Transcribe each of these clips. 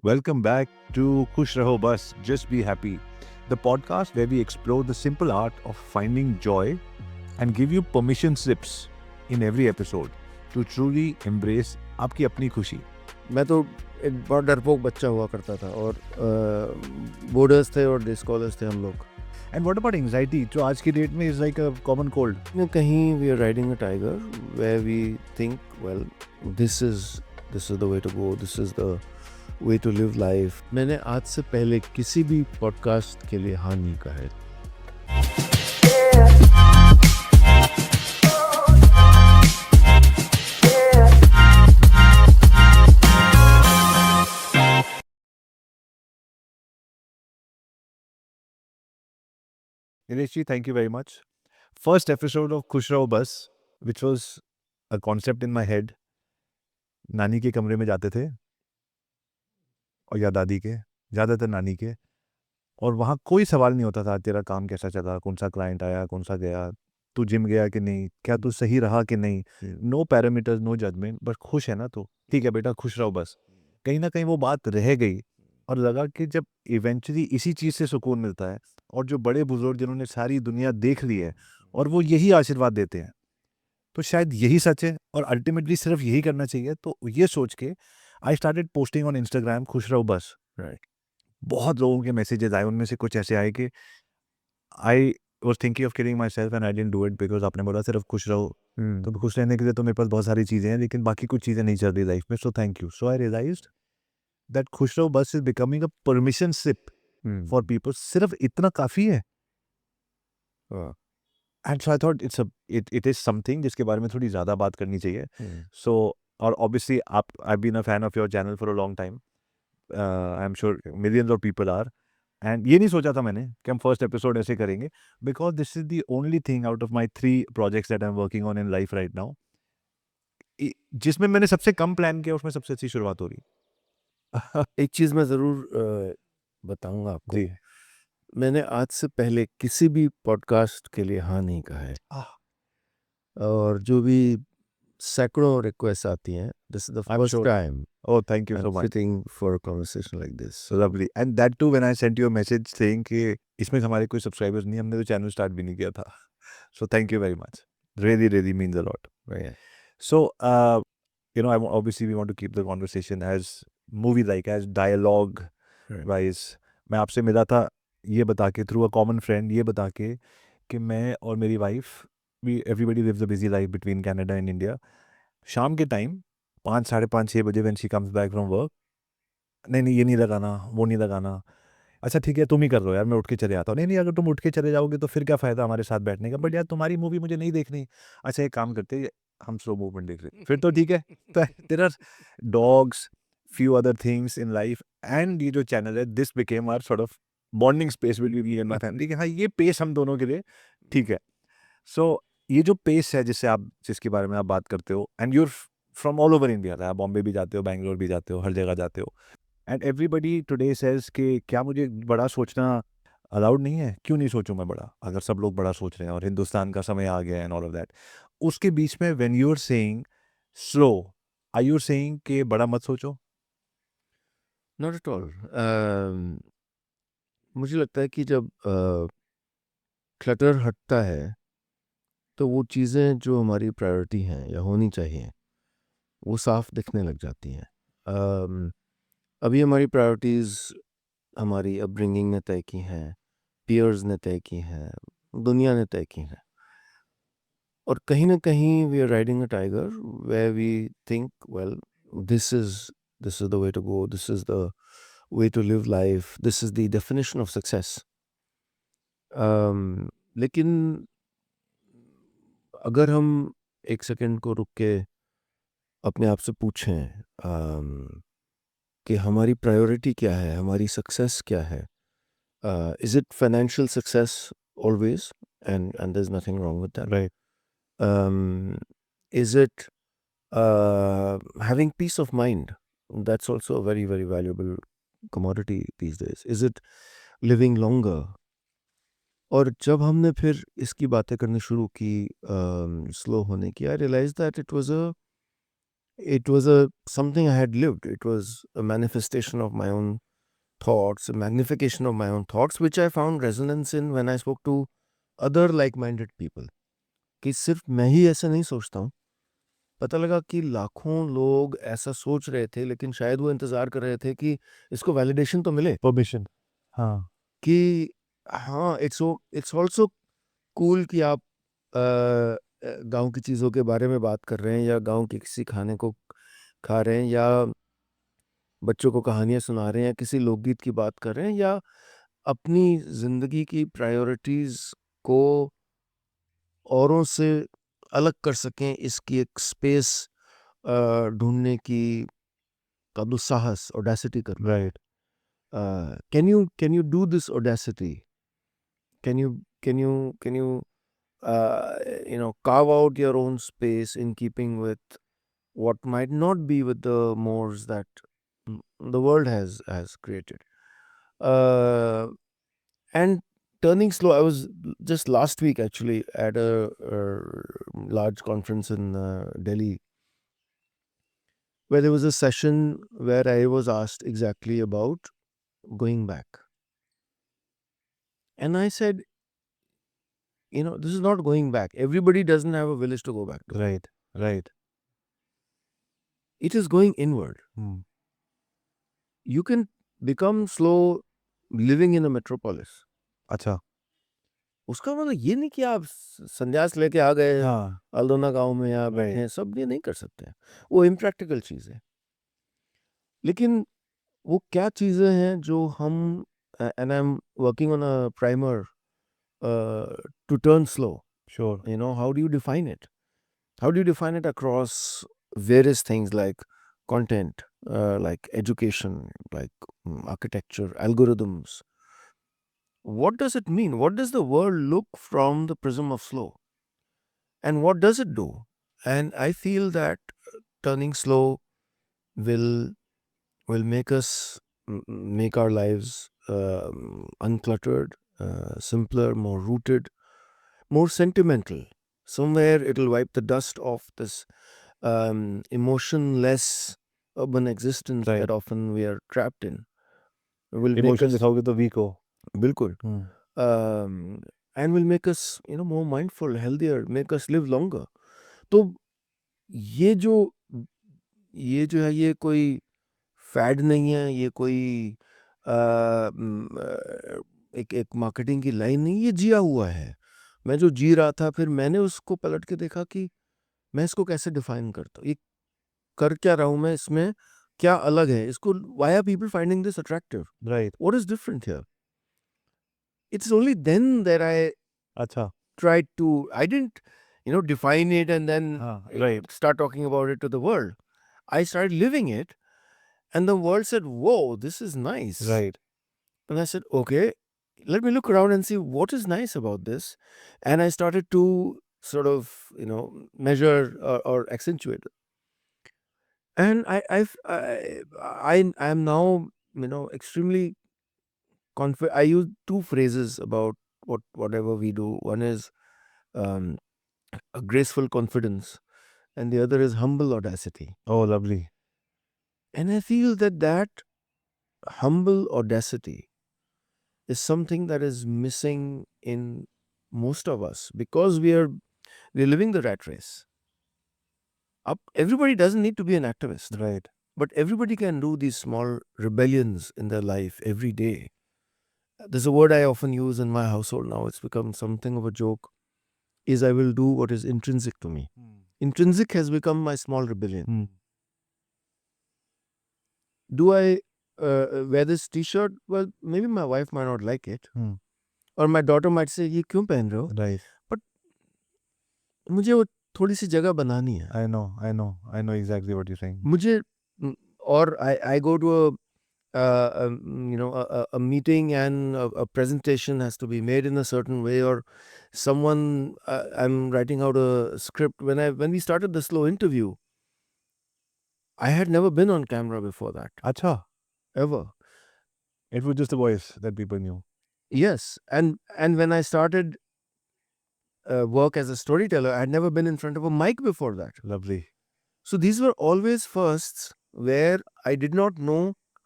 Welcome back to Khush Raho Bas, Just Be Happy, the podcast where we explore the simple art of finding joy and give you permission slips in every episode to truly embrace आपकी अपनी खुशी. मैं तो एक बहुत डरपोक बच्चा हुआ करता था और बोर्डर्स थे और डे स्कॉलर्स थे हम लोग. And what about anxiety? जो आज की डेट में is like a common cold. कहीं we are riding a tiger where we think well this is the way to go, this is the way to live life. मैंने आज से पहले किसी भी पॉडकास्ट के लिए हाँ नहीं कहा है. Nilesh, thank you very much. First episode of Khush Raho Bas, which was a concept in my head. नानी के कमरे में जाते थे और या दादी के, ज़्यादातर नानी के, और वहाँ कोई सवाल नहीं होता था तेरा काम कैसा चला, कौन सा क्लाइंट आया, कौन सा गया, तू जिम गया कि नहीं, क्या तू सही रहा कि नहीं. नो पैरामीटर्स, नो जजमेंट, बस खुश है ना तो ठीक है बेटा, खुश रहो बस. कहीं ना कहीं वो बात रह गई और लगा कि जब इवेंचुअली इसी चीज़ से सुकून मिलता है और जो बड़े बुजुर्ग जिन्होंने सारी दुनिया देख ली है और वो यही आशीर्वाद देते हैं, तो शायद यही सच है और अल्टीमेटली सिर्फ यही करना चाहिए. तो ये सोच के I started posting on Instagram खुश रहो बस. बहुत लोगों के मैसेजेस आए, उनमें से कुछ ऐसे आए कि I was thinking of killing my self and I didn't do it because आपने बोला सिर्फ खुश रहो. तो खुश रहने के लिए तो मेरे पास बहुत सारी चीज़ें हैं, लेकिन बाकी कुछ चीज़ें नहीं चल रही लाइफ में. So thank you. So I realized that खुश रहो बस is becoming a permission slip for people. सिर्फ इतना काफ़ी है. And so I thought it is something जिसके बारे में थोड़ी ज़्यादा बात करनी चाहिए. सो और ऑब्वियसली आप I been a fan of your channel for a long time. I am sure millions of people are. And ये नहीं सोचा था मैंने कि हम फर्स्ट एपिसोड ऐसे करेंगे, because this is the only thing out of my 3 projects that I am working on in life right now, जिसमें मैंने सबसे कम प्लान किया, उसमें सबसे अच्छी शुरुआत हो रही. एक चीज़ मैं ज़रूर बताऊंगा आपको. जी. मैंने आज से पहले किसी भी पॉडकास्ट के लिए हाँ नहीं कहा है. और जो भी सैकड़ों रिक्वेस्ट आती हैं, this is the I'm first sure. Time Oh, thank you so I'm much. sitting for a conversation like this. So lovely. And that too when I sent you a message saying कि इसमें हमारे कोई subscribers नहीं, हमने तो channel start भी नहीं किया था. So thank you very much. Really, really means a lot. Right. So, obviously we want to keep the conversation as movie-like, as dialogue Right. wise. मैं आपसे मिला था ये बता के, थ्रू अ कॉमन फ्रेंड, ये बता के कि मैं और मेरी wife, everybody lives a busy life between Canada and India. शाम के टाइम 5, साढ़े 5, 6 बजे when she comes back from work, नहीं ये नहीं लगाना, वो नहीं लगाना. अच्छा ठीक है, तुम ही कर रहे हो यार, मैं उठ के चले आता हूँ. नहीं अगर तुम उठ के चले जाओगे तो फिर क्या फ़ायदा हमारे साथ बैठने का. बट यार तुम्हारी मूवी मुझे नहीं देखनी. अच्छा एक काम करते हैं, हम स्लो मूवमेंट देख रहे हैं, फिर तो ठीक है. तो there are dogs, few other things in life, and ये जो चैनल है, this became our sort of bonding space between me and my family कि हाँ ये पेस हम दोनों के लिए ठीक है. सो ये जो पेस है जिसके बारे में आप बात करते हो, and you're from all over India, आप बॉम्बे भी जाते हो, बैंगलोर भी जाते हो, हर जगह जाते हो, एंड एवरीबडी टुडे सेज कि क्या मुझे बड़ा सोचना अलाउड नहीं है. क्यों नहीं सोचूं मैं बड़ा, अगर सब लोग बड़ा सोच रहे हैं और हिंदुस्तान का समय आ गया एंड ऑल ऑफ दैट. उसके बीच में when you are saying slow, are you saying कि बड़ा मत सोचो? Not at all. मुझे लगता है कि जब क्लटर हटता है तो वो चीज़ें जो हमारी प्रायोरिटी हैं या होनी चाहिए वो साफ दिखने लग जाती हैं. अभी हमारी प्रायोरिटीज़ हमारी अपब्रिंगिंग ने तय की हैं, पीयर्स ने तय की हैं, दुनिया ने तय की हैं. और कहीं ना कहीं we are riding a tiger where we think well this is the way to go, this is the way to live life, this is the definition of success. लेकिन अगर हम एक सेकंड को रुक के अपने आप से पूछें कि हमारी प्रायोरिटी क्या है, हमारी सक्सेस क्या है. Is it financial success always, and there is nothing wrong with that. Right. Is it having peace of mind? That's also a very, very valuable commodity these days. Is it living longer? और जब हमने फिर इसकी बातें करनी शुरू की slow होने की, I realise that it was it was something I had lived. It was a manifestation of my own thoughts, a magnification of my own thoughts, which I found resonance in when I spoke to other like-minded people. कि सिर्फ मैं ही ऐसा नहीं सोचता हूँ. पता लगा कि लाखों लोग ऐसा सोच रहे थे, लेकिन शायद वो इंतजार कर रहे थे कि इसको वैलिडेशन तो मिले परमिशन. हाँ. कि हाँ, इट्स ऑल्सो कूल कि आप गांव की चीज़ों के बारे में बात कर रहे हैं, या गांव के किसी खाने को खा रहे हैं, या बच्चों को कहानियां सुना रहे हैं, या किसी लोकगीत की बात कर रहे हैं, या अपनी ज़िंदगी की प्रायोरिटीज़ को औरों से अलग कर सकें, इसकी एक स्पेस ढूंढने की का दुस्साहस, ऑडेसिटी कर. Right. Can you do this audacity? Can you carve out your own space in keeping with what might not be with the mores that the world has created. And turning slow, I was just last week actually at a large conference in Delhi, where there was a session where I was asked exactly about going back. And I said, this is not going back. Everybody doesn't have a village to go back to. Right. Right. It is going inward. You can become slow living in a metropolis. अच्छा. उसका मतलब ये नहीं कि आप संन्यास लेके आ गए हाँ. अल्दोना गांव में, या बैठे हैं, सब ये नहीं कर सकते हैं. वो इम्प्रैक्टिकल चीज़ है. लेकिन वो क्या चीज़ें हैं जो हम, and I am working on a primer to turn slow. Sure. How do you define it? How do you define it across various things like content, like education, like architecture, algorithms? What does it mean? What does the world look from the prism of slow? And what does it do? And I feel that turning slow will make us make our lives uncluttered, simpler, more rooted, more sentimental. Somewhere it'll wipe the dust off this emotionless urban existence Right. that often we are trapped in. Will make Emotion us दिखाओगे तो weak हो. बिल्कुल. And will make us more mindful, healthier, make us live longer. तो ये जो है, ये कोई फैड नहीं है, ये कोई एक मार्केटिंग की लाइन नहीं, ये जिया हुआ है. मैं जो जी रहा था, फिर मैंने उसको पलट के देखा कि मैं इसको कैसे डिफाइन करता हूँ, ये कर क्या रहा हूँ मैं, इसमें क्या अलग है, इसको why are people finding this attractive? Right. What is different here? It's only then that I अच्छा. tried to, I didn't define it and then हाँ. Right. start talking about it to the world. I started living it, and the world said, whoa, this is nice. Right. And I said, okay, let me look around and see what is nice about this. And I started to sort of, measure or accentuate it. And I am now, extremely confident. I use two phrases about whatever we do. One is a graceful confidence, and the other is humble audacity. Oh, lovely. And I feel that humble audacity is something that is missing in most of us, because we're living the rat race. Everybody doesn't need to be an activist, Right. but everybody can do these small rebellions in their life every day. There's a word I often use in my household now, it's become something of a joke, is I will do what is intrinsic to me. Intrinsic has become my small rebellion. Do I wear this t-shirt? Well, maybe my wife might not like it. Or my daughter might say, ये क्यों पहन रहे हो? Right. But मुझे वो थोड़ी सी जगह बनानी है. I know exactly what you're saying. मुझे, or I go to a meeting, and a presentation has to be made in a certain way, or someone, I'm writing out a script. When we started the slow interview, I had never been on camera before that, अच्छा. ever. It was just a voice that people knew. Yes, and when I started work as a storyteller, I had never been in front of a mic before that. Lovely. So these were always firsts where I did not know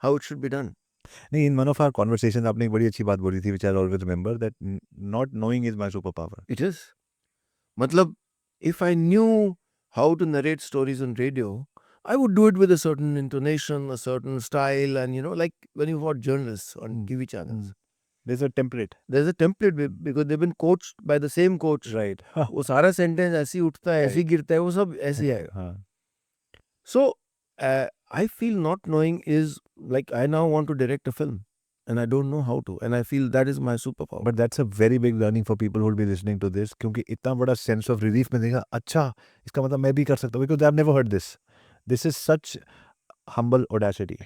how it should be done. नहीं, in one of our conversation आपने एक बड़ी अच्छी बात बोली थी which I always remember that not knowing is my superpower. It is. Matlab, if I knew how to narrate stories on radio, I would do it with a certain intonation, a certain style, and like when you watch journalists on TV channels, There's a template. there's a template because they've been coached by the same coach. Right. वो सारा sentence ऐसे ही उठता है, ऐसे ही गिरता है, वो सब ऐसे ही आएगा. हाँ. So I feel not knowing is like I now want to direct a film and I don't know how to, and I feel that is my superpower. But that's a very big learning for people who will be listening to this, क्योंकि इतना बड़ा sense of relief में देगा, अच्छा इसका मतलब मैं भी कर सकता हूँ, because I've never heard this. This is such humble audacity.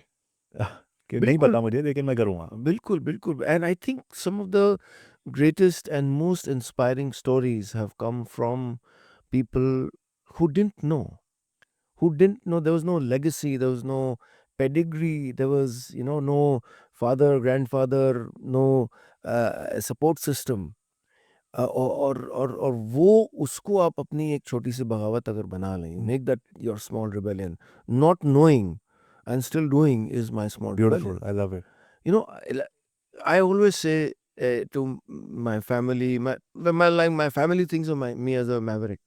कि नहीं बिल्कुल. पता मुझे लेकिन मैं करूँगा. बिल्कुल बिल्कुल. And I think some of the greatest and most inspiring stories have come from people who didn't know. There was no legacy, there was no pedigree, there was no father, grandfather, no support system. और वो उसको आप अपनी एक छोटी सी बगावत अगर बना लें, make that your small rebellion. Not knowing and still doing is my small Beautiful. rebellion. I love it. I always say to my family, my family thinks of me as a maverick.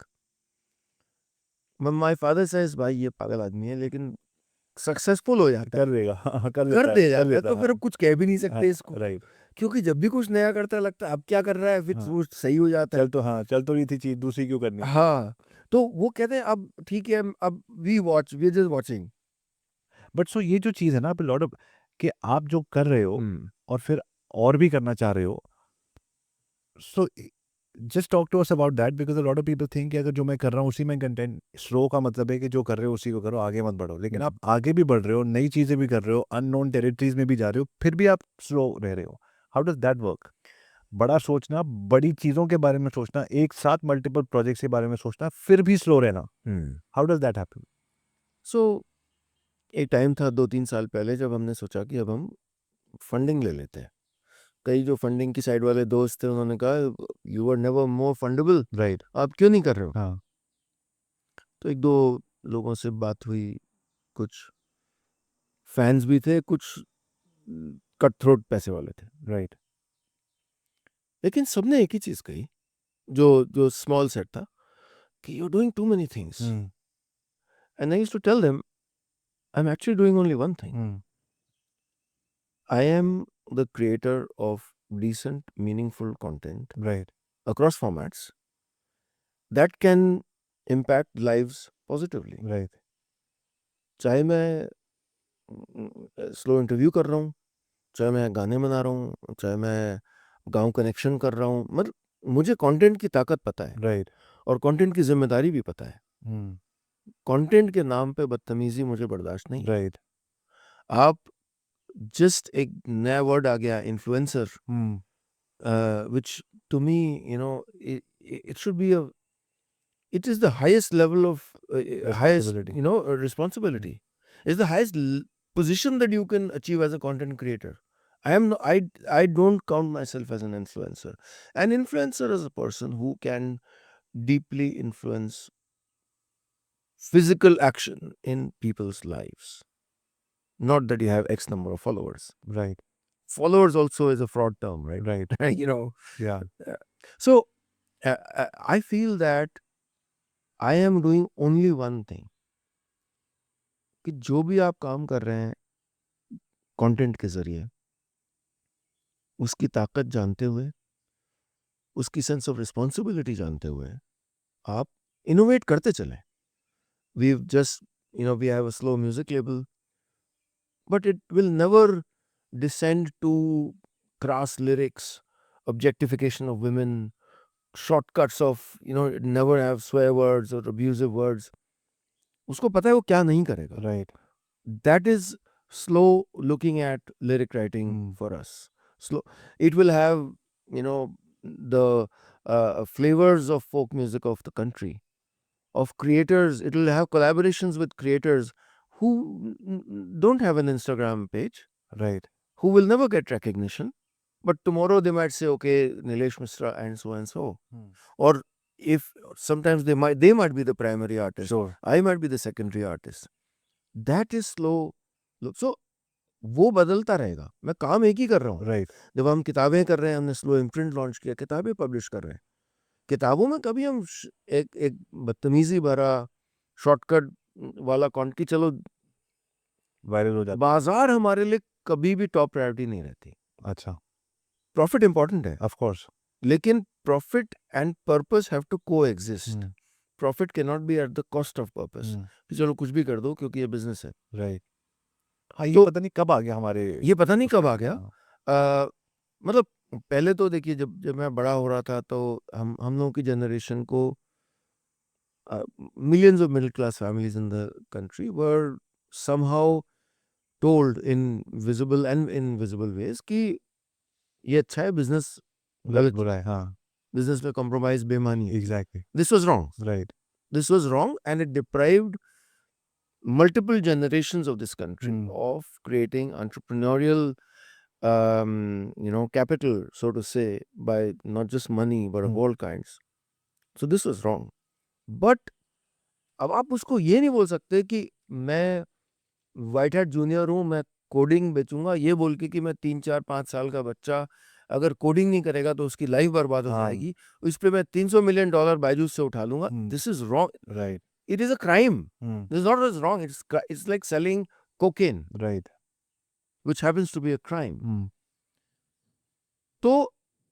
My father says, भाई ये पागल आदमी है, लेकिन successful हो जाता है, कर देगा. कर दे जाता है, तो फिर अब कुछ कह भी नहीं सकते इसको, राइट. क्योंकि जब भी कुछ नया करता है लगता है अब क्या कर रहा है, फिर हाँ. वो सही हो जाता है. चल तो रही थी चीज, दूसरी क्यों करनी. हाँ, तो वो कहते हैं अब ठीक है, अब we just watching. But so ये जो चीज है ना, लॉट ऑफ कि आप जो कर रहे हो और फिर और भी करना चाह रहे हो, so just talk to us about that, because lot of people think कि अगर जो मैं कर रहा हूँ उसी में कंटेंट, स्लो का मतलब है कि जो कर रहे हो उसी को करो, आगे मत बढ़ो. लेकिन आप आगे भी बढ़ रहे हो, नई चीजें भी कर रहे हो, अननोन टेरिटरीज में भी जा रहे हो, फिर भी आप स्लो रह रहे हो. How does that work? बड़ा सोचना, बड़ी चीजों के बारे में सोचना, एक साथ मल्टीपल प्रोजेक्ट्स के बारे में सोचना, फिर भी स्लो रहना. How does that happen? So एक टाइम था 2-3 साल पहले जब हमने सोचा कि अब हम फंडिंग ले लेते हैं. कई जो फंडिंग की साइड वाले दोस्त थे उन्होंने कहा you are never more fundable, right. आप क्यों नहीं कर रहे हो. हाँ. तो 1-2 लोगों से बात हुई, कुछ फैंस भी थे, कुछ कट थ्रोट पैसे वाले थे. राइट. लेकिन सबने एक ही चीज कही, जो स्मॉल सेट था, कि you are doing too many things. And I used to tell them I am actually doing only one thing. I am the creator of decent, meaningful content right. across formats that can impact lives positively. Right. चाहे मैं slow interview कर रहा हूँ, चाहे मैं गाने बना रहा हूँ, चाहे मैं गांव कनेक्शन कर रहा हूँ, मतलब मुझे कंटेंट की ताकत पता है राइट. और कंटेंट की जिम्मेदारी भी पता है. कंटेंट के नाम पे बदतमीजी मुझे बर्दाश्त नहीं. राइट. आप जस्ट एक नया वर्ड आ गया, influencer, which to me, it should be it is the highest level of highest, Responsibility. responsibility. It's the highest position that you can achieve as a content creator. I don't count myself as an influencer. An influencer is a person who can deeply influence physical action in people's lives. Not that you have X number of followers. Right. Followers also is a fraud term, right? Right. Yeah. So I feel that I am doing only one thing. कि जो भी आप काम कर रहे हैं content के जरिए, उसकी ताकत जानते हुए, उसकी सेंस ऑफ रिस्पॉन्सिबिलिटी जानते हुए आप इनोवेट करते चलें. We've just, we have a slow music label, but it will never descend to crass lyrics, objectification of women, shortcuts of, never have swear words or abusive words. उसको पता है वो क्या नहीं करेगा. Right. That is slow looking at lyric writing for us. Slow. It will have, the flavors of folk music of the country, of creators. It will have collaborations with creators who don't have an Instagram page, Right. who will never get recognition, but tomorrow they might say, okay, Nilesh Mishra and so and so. और if sometimes they might be the primary artist, Sure. I might be the secondary artist. That is slow. So वो बदलता रहेगा. मैं काम एक ही कर रहा हूँ. Right. जब हम किताबें कर रहे हैं, हमने स्लो इम्प्रिंट लॉन्च किया, किताबें पब्लिश कर रहे हैं. किताबों में कभी हम एक बदतमीजी भरा शॉर्टकट वाला कि चलो वायरल हो जाता बाजार हमारे लिए कभी भी टॉप प्रायोरिटी नहीं रहती. है. अच्छा. प्रॉफिट इंपॉर्टेंट है, Of course. लेकिन profit and purpose have to coexist. Hmm. Profit can not be at the cost of purpose. Hmm. कि चलो कुछ भी कर दो क्योंकि ये बिजनेस है. Right. हाँ, ये तो पता नहीं कब आ गया हमारे. ये पता नहीं कब आ गया. हाँ. मतलब पहले तो देखिए, जब मैं बड़ा हो रहा था तो हम लोगों की जनरेशन को millions of middle class families in the country were somehow told in visible and invisible ways कि ये अच्छा है, बिजनेस गलत बुरा है. हाँ. बिजनेस में कॉम्प्रोमाइज बेईमानी है. Exactly. This was wrong. Right. This was wrong, and it deprived multiple generations of this country Hmm. of creating entrepreneurial capital, so to say, by not just money but of Hmm. all kinds. So this was wrong. But अब आप उसको ये नहीं बोल सकते कि मैं white hat junior हूँ, मैं कोडिंग बेचूंगा, ये बोल के कि मैं 3-4-5 साल का बच्चा अगर कोडिंग नहीं करेगा तो उसकी लाइफ बर्बाद हो हाँ. जाएगी, इस पे मैं $300 मिलियन बायजूस से उठा लूंगा. Hmm. This is wrong. Right. It is a crime. Hmm. This is not as wrong. It's like selling cocaine, Right. which happens to be a crime. Hmm. So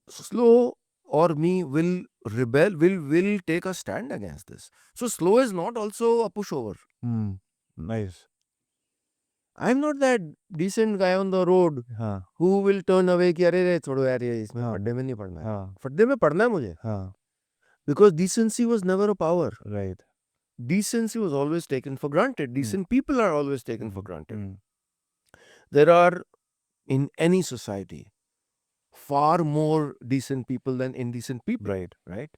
slow or me will rebel, will take a stand against this. So slow is not also a pushover. Hmm. Nice. I'm not that decent guy on the road हाँ. who will turn away कि अरे रे छोड़ो यार, ये इसमें हाँ. फड्डे में नहीं पड़ना है. हाँ. फड्डे में पड़ना है मुझे. हाँ. Because decency was never a power. Right. Decency was always taken for granted. Decent people are always taken for granted. Hmm. There are, in any society, far more decent people than indecent people. Right. Right?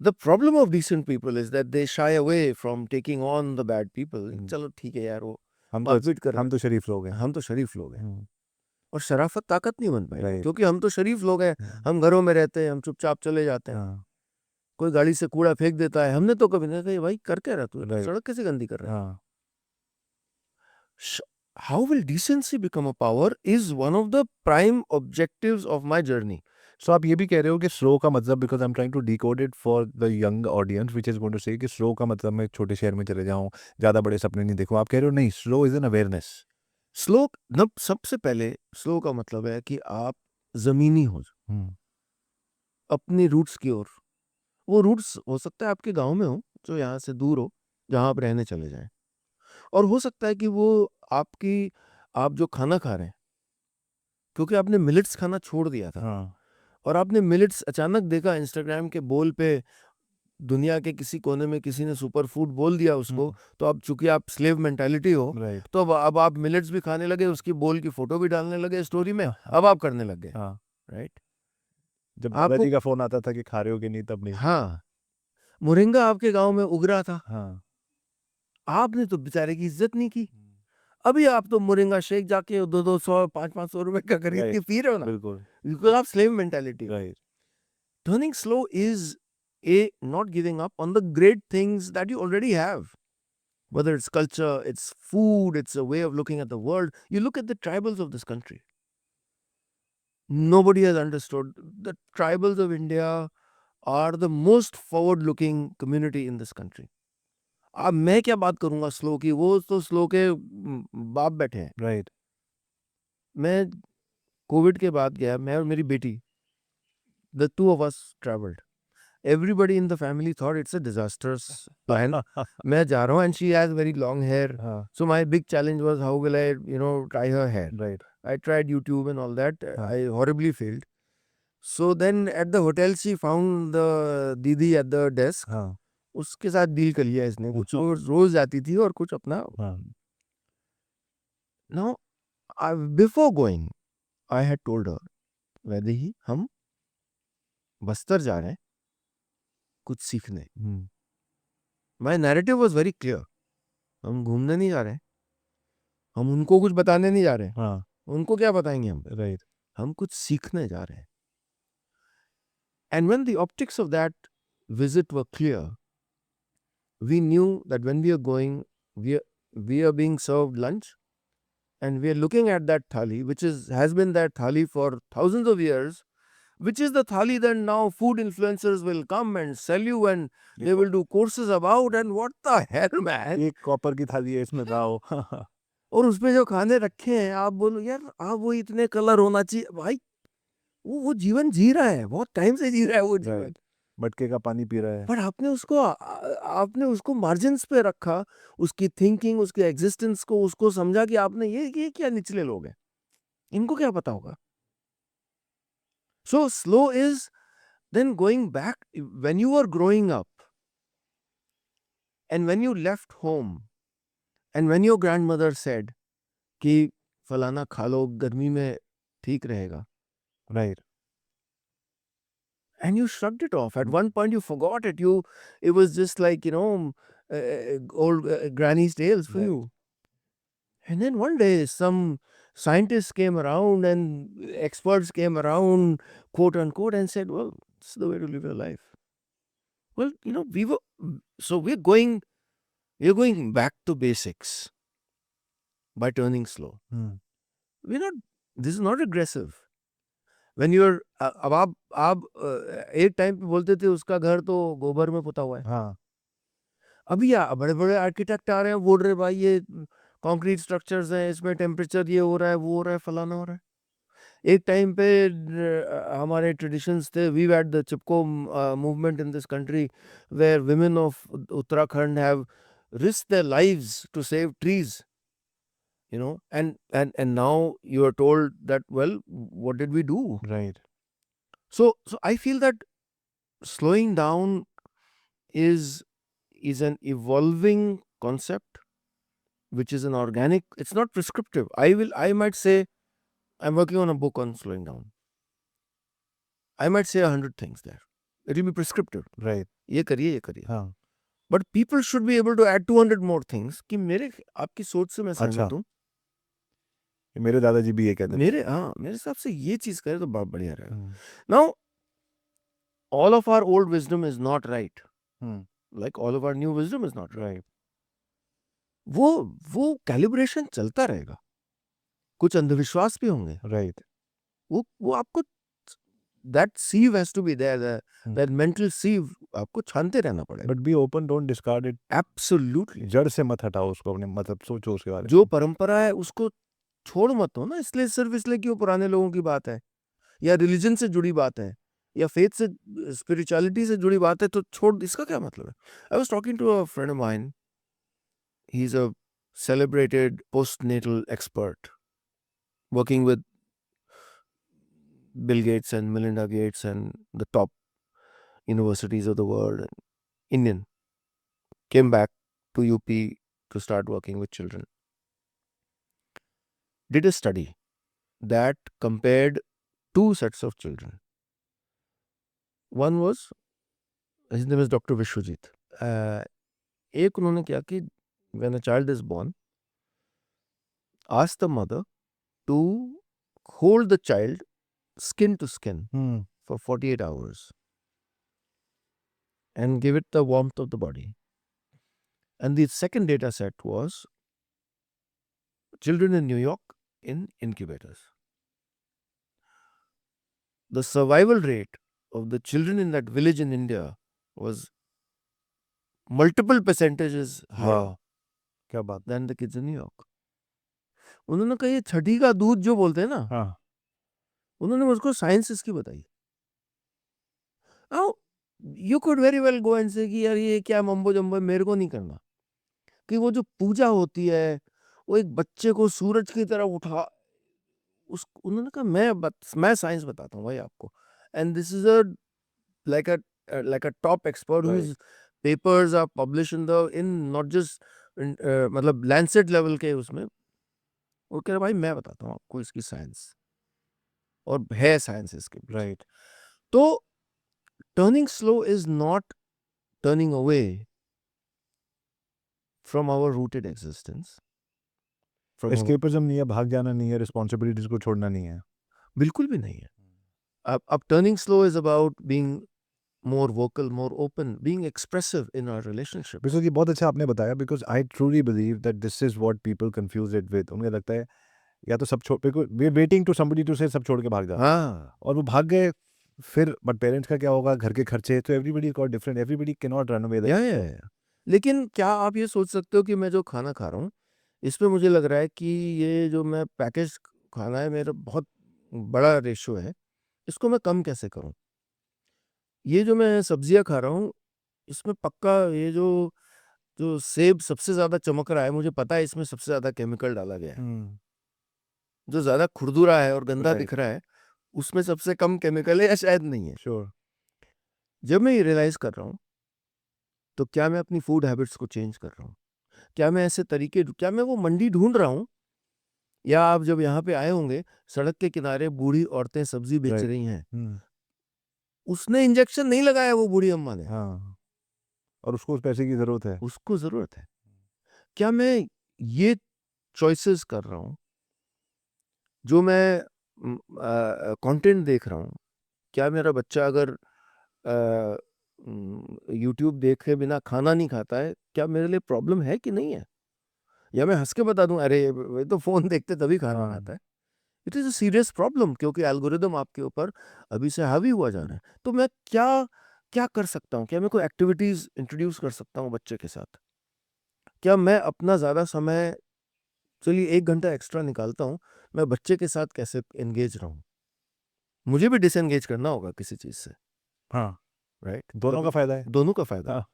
The problem of decent people is that they shy away from taking on the bad people. चलो ठीक है यार, वो हम मारपीट कर रहे तो शरीफ लोग हैं. हैं, हम तो शरीफ लोग हैं. Hmm. और शराफत ताकत नहीं बन पाई, Right. क्योंकि हम तो शरीफ लोग हैं. Hmm. हम घरों में रहते हैं, हम चुपचाप चले जाते हैं. हाँ. कोई गाड़ी से कूड़ा फेंक देता है, हमने तो कभी नहीं कहा भाई कर क्या रहा तू, Right. सड़क कैसे गंदी कर रहा है. हाँ. How will decency become a power is one of the prime objectives of my journey. So आप ये भी कह रहे हो कि स्लो का मतलब, because I am trying to decode it for the young audience which is going to say कि स्लो का मतलब मैं छोटे शहर में चले जाऊं, ज़्यादा बड़े सपने नहीं देखूं. आप कह रहे हो नहीं, slow is an awareness. Slow सबसे पहले स्लो का मतलब है कि आप जमीनी हो, अपनी रूट्स की ओर. वो रूट्स हो सकता है आपके गांव में हो, जो यहाँ से दूर हो, जहाँ आप रहने चले जाएं. और हो सकता है कि वो आप जो खाना खा रहे हैं, क्योंकि आपने मिलेट्स खाना छोड़ दिया था, हाँ. और आपने मिलेट्स अचानक देखा इंस्टाग्राम के बोल पे, दुनिया के किसी कोने में किसी ने सुपर फूड बोल दिया उसको, तो अब चूंकि आप स्लेव मेंटालिटी हो, राइट. तो अब आप मिलेट्स भी खाने लगे, उसकी बोल की फोटो भी डालने लगे स्टोरी में, अब आप करने लग गए. हाँ. राइट. जब आपको- दादाजी का फोन आता था कि खा रहे हो कि नहीं, तब नहीं. हाँ, मोरिंगा आपके गांव में उग रहा था, हाँ. आपने तो बेचारे की इज्जत नहीं की. अभी आप तो मोरिंगा शेक जाके 200 500 रुपए का खरीद के Right. पी रहे हो ना, बिल्कुल. बिकॉज आप slave mentality. Right. Turning slow is not giving up on the great things that you already have. Whether it's culture, it's food, it's a way of looking at the world. You look at the tribals of this country. Nobody has understood. The tribals of India are the most forward-looking community in this country. अब मैं क्या बात करूंगा slow की, वो तो slow के बाप बैठे हैं. राइट. मैं कोविड के बाद गया, मैं और मेरी बेटी, the two of us traveled. Everybody in the family thought it's a disastrous plan. मैं जा रहा हूँ, and she has very long hair. हाँ. So my big challenge was how will I, tie her hair. Right. I tried YouTube and all that. हाँ. I horribly failed. So then at the hotel she found the दीदी at the desk. हाँ. उसके साथ deal कर लिया इसने, कुछ रोज जाती थी और कुछ अपना. हाँ. Now, before going, I had told her, Vaidehi हम बस्तर जा रहे हैं कुछ सीखने. My narrative was very clear. हम घूमने नहीं जा रहे हैं, हम उनको कुछ बताने नहीं जा रहे हैं. हाँ. उनको क्या बताएंगे हम, राइट. हम कुछ सीखने जा रहे हैं. And when the optics of that visit were clear, we knew that when we are going, we are being served lunch, and we are looking at that thali, which has been that thali for thousands of years, which is the thali that now food influencers will come and sell you, and they will do courses about, and what the hell, man. एक copper की थाली है इसमें खाओ और उसपे जो खाने रखे हैं, आप बोलो यार, आप वो इतने कलर होना चाहिए भाई, वो जीवन जी रहा है, बहुत टाइम से जी रहा है वो जीवन, Right. मटके का पानी पी रहा है पर आपने उसको मार्जिन्स पे रखा, उसकी थिंकिंग, उसके एग्जिस्टेंस को, उसको समझा कि आपने ये क्या निचले लोग हैं, इनको क्या पता होगा. So slow is then going back when you were growing up and when you left home and when your grandmother said कि फलाना खा लो गर्मी में ठीक रहेगा, right and you shrugged it off. At one point you forgot it. It was just like, old granny's tales for Right. you. And then one day some scientists came around and experts came around, quote unquote, and said, well, this is the way to live your life. Well, we're going back to basics by turning slow. This is not aggressive. When you're अब आप एक time पे बोलते थे उसका घर तो गोबर में पुता हुआ है. हाँ अभी बड़े बड़े आर्किटेक्ट आ रहे हैं, बोल रहे भाई ये कंक्रीट स्ट्रक्चर्स हैं, इसमें टेम्परेचर ये हो रहा है, वो हो रहा है, फलाना हो रहा है. एक टाइम पे हमारे ट्रेडिशंस थे. We had the Chipko movement in this country where women of Uttarakhand have risked their lives to save trees, and now you are told that, well, what did we do? Right So I feel that slowing down is an evolving concept, which is an organic. It's not prescriptive. I might say I'm working on a book on slowing down. I might say 100 things there. It will be prescriptive. Right ये करिए, ये करिए. हाँ But people should be able to add 200 more things कि आपकी सोच से मैं सहमत हूँ. मेरे दादाजी भी ये कहते थे मेरे हिसाब से ये चीज करे तो बहुत बढ़िया रहेगा. Now, all of our old wisdom is not right. Like all of our new wisdom is not right. Right वो कैलिब्रेशन चलता रहेगा. कुछ अंधविश्वास भी होंगे. राइट वो आपको that sieve has to be there. That mental sieve आपको छानते रहना पड़ेगा. But be open don't discard it Absolutely. जड़ से मत हटाओ उसको अपने मतलब सोचो उसके बारे में जो परंपरा है उसको छोड़ मत हो ना. इसलिए कि वो पुराने लोगों की बात है, या रिलीजन से जुड़ी बात है, या फेथ से, स्पिरिचुअलिटी से जुड़ी बात है, तो छोड़. इसका क्या मतलब है? I was talking to a friend of mine. He's a celebrated postnatal expert working with Bill Gates and Melinda Gates and the top universities of the world. Indian. Came back to UP to start working with children. Did a study that compared two sets of children. One was, his name is Dr. Vishwajit. एक उन्होंने क्या कि when a child is born, ask the mother to hold the child skin to skin for 48 hours and give it the warmth of the body. And the second data set was children in New York in incubators. The survival rate of the children in that village in India was multiple percentages higher वाह क्या बात than the kids in New York. उन्होंने कहा ये छठी का दूध जो बोलते हैं ना, हाँ उन्होंने मुझको साइंस इसकी बताई. Now, you could very well go and say कि यार ये क्या मम्बो जम्बो है, मेरे को नहीं करना. कि वो जो पूजा होती है, वो एक बच्चे को सूरज की तरह उठा, उन्होंने कहा मैं साइंस बताता हूँ भाई आपको. And this is like a top expert whose papers are published in not just मतलब Lancet level के उसमें. वो कह रहा भाई मैं बताता हूँ आपको इसकी साइंस, और है साइंस इसके. राइट तो turning slow is not turning away from our rooted existence. Escapism नहीं है भाग जाना नहीं है रिस्पांसिबिलिटीज को छोड़ना नहीं है बिल्कुल भी नहीं है. अब turning slow is about being more vocal, more open, being expressive in our relationships. Because ये बहुत अच्छा आपने बताया because I truly believe that this is what people confuse it with उन्हें लगता है या तो सब छोड़ वे वेटिंग टू समबडी टू से सब छोड़ के भाग जा हाँ, और वो भाग गए फिर बट पेरेंट्स का क्या होगा घर के खर्चे तो everybody got different everybody can not run away या। लेकिन क्या आप ये सोच सकते हो कि मैं जो खाना खा रहा हूँ, इसमें मुझे लग रहा है कि ये जो मैं पैकेज खाना है, मेरा बहुत बड़ा रेशियो है, इसको मैं कम कैसे करूँ? ये जो मैं सब्जियाँ खा रहा हूँ, इसमें पक्का ये जो जो सेब सबसे ज़्यादा चमक रहा है, मुझे पता है इसमें सबसे ज़्यादा केमिकल डाला गया है। जो ज़्यादा खुरदुरा है और गंदा दिख रहा है, उसमें सबसे कम केमिकल है या शायद नहीं है। श्योर जब मैं ये रियलाइज़ कर रहा हूँ, तो क्या मैं अपनी फूड हैबिट्स को चेंज कर रहा हूँ? क्या मैं वो मंडी ढूँढ रहा हूँ? या आप जब यहाँ पे आए होंगे, सड़क के किनारे बूढ़ी औरतें सब्ज़ी बेच Right. रही हैं। उसने इंजेक्शन नहीं लगाया वो बूढ़ी अम्मा ने, हाँ और उसको उस पैसे की जरूरत है उसको ज़रूरत है। क्या मैं ये चॉइसेस कर रहा हूँ, जो मैं कंटेंट देख रहा हूँ, क्या मेरा बच्चा अगर यूट्यूब देखे बिना खाना नहीं खाता है, क्या मेरे लिए प्रॉब्लम है कि नहीं है? या मैं हँस के बता दूँ, अरे ये तो फ़ोन देखते तभी खाना हाँ खाता है। It is a serious problem, क्योंकि एल्गोरिदम आपके ऊपर अभी से हावी हुआ जा रहा है। तो मैं क्या क्या कर सकता हूँ? क्या मैं कोई एक्टिविटीज़ इंट्रोड्यूस कर सकता हूँ बच्चे के साथ? क्या मैं अपना ज़्यादा समय, चलिए 1 घंटा एक्स्ट्रा निकालता हूँ, मैं बच्चे के साथ कैसे एंगेज रहूँ? मुझे भी डिसएंगेज करना होगा किसी चीज़ से, हाँ राइट? दोनों का फायदा है दोनों का फ़ायदा है। हाँ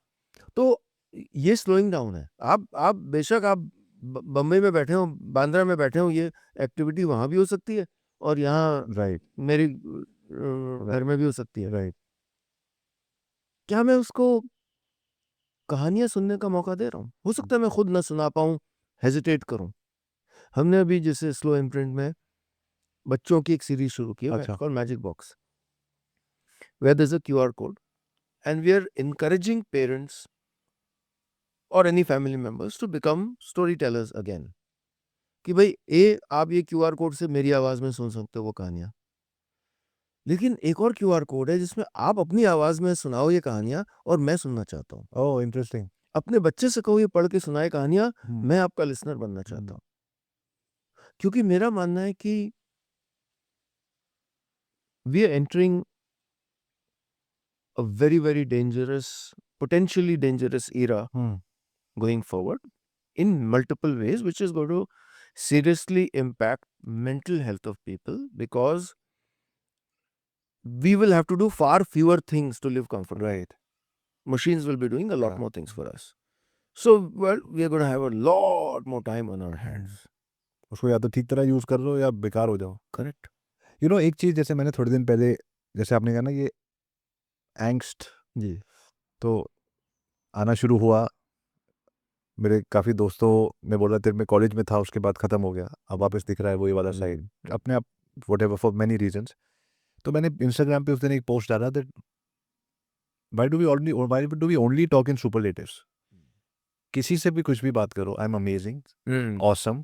तो ये स्लोइंग डाउन है। आप बेशक आप बम्बई में बैठे हो, बांद्रा में बैठे हो, ये एक्टिविटी वहाँ भी हो सकती है और यहाँ राइट मेरी घर में भी हो सकती है। राइट क्या मैं उसको कहानियाँ सुनने का मौका दे रहा हूँ? हो सकता है मैं खुद ना सुना पाऊँ, हेजिटेट करूँ। हमने अभी जैसे स्लो इम्प्रिंट में बच्चों की एक सीरीज़ शुरू की है, अच्छा called magic box, where there is a QR code and we are encouraging parents और any family members to become storytellers again. कि भाई आप ये क्यूआर कोड से मेरी आवाज़ में सुन सकते हो वो कहानियाँ। लेकिन एक और क्यूआर कोड है जिसमें आप अपनी आवाज़ में सुनाओ ये कहानियाँ और मैं सुनना चाहता हूँ। ओह इंटरेस्टिंग अपने बच्चे से कहो ये पढ़ के सुनाए कहानियाँ, मैं आपका लिसनर बनना चाहता हूँ। क्योंकि मेरा मानना है कि we are entering a very, very dangerous, potentially dangerous era going forward in multiple ways, which is going to seriously impact mental health of people, because we will have to do far fewer things to live comfortably. Right Machines will be doing a lot Yeah. more things for us. So, well, we are going to have a lot more time on our hands. उसको या तो ठीक तरह use कर लो या बेकार हो जाओ Correct? एक चीज जैसे मैंने थोड़े दिन पहले जैसे आपने कहा ना ये एंग्स्ट जी। तो आना शुरू हुआ मेरे काफ़ी दोस्तों ने बोला तेरे में कॉलेज में था उसके बाद ख़त्म हो गया अब वापस दिख रहा है वो ये वाला साइड अपने आप whatever for many reasons तो मैंने इंस्टाग्राम पे उस दिन एक पोस्ट डाला that why do we only talk in superlatives किसी से भी कुछ भी बात करो I am amazing awesome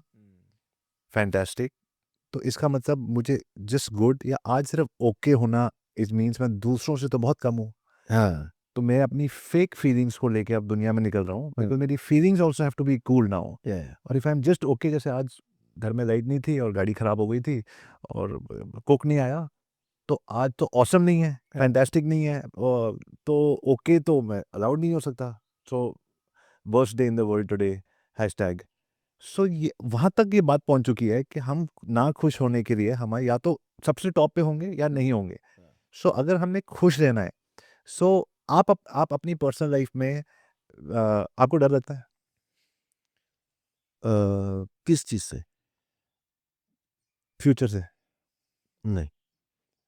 fantastic तो इसका मतलब मुझे जस्ट गुड या आज सिर्फ ओके होना इट मीन्स मैं दूसरों से तो बहुत कम हूँ हाँ। तो मैं अपनी फेक फीलिंग्स को लेके अब दुनिया में निकल रहा हूँ बिकॉज मेरी feelings also have to be cool now Yeah. और if I am just okay जैसे आज घर में लाइट नहीं थी और गाड़ी खराब हो गई थी और कुक नहीं आया तो आज तो ऑसम नहीं है फैंटास्टिक नहीं है और तो ओके तो मैं अलाउड नहीं हो सकता so worst day in the world today hashtag so ये वहाँ तक ये बात पहुँच चुकी है कि हम ना खुश होने के लिए हमारे या तो सबसे टॉप पे होंगे या नहीं होंगे सो अगर हमने खुश रहना है सो आप अपनी पर्सनल लाइफ में आपको डर लगता है किस चीज़ से? फ्यूचर से नहीं।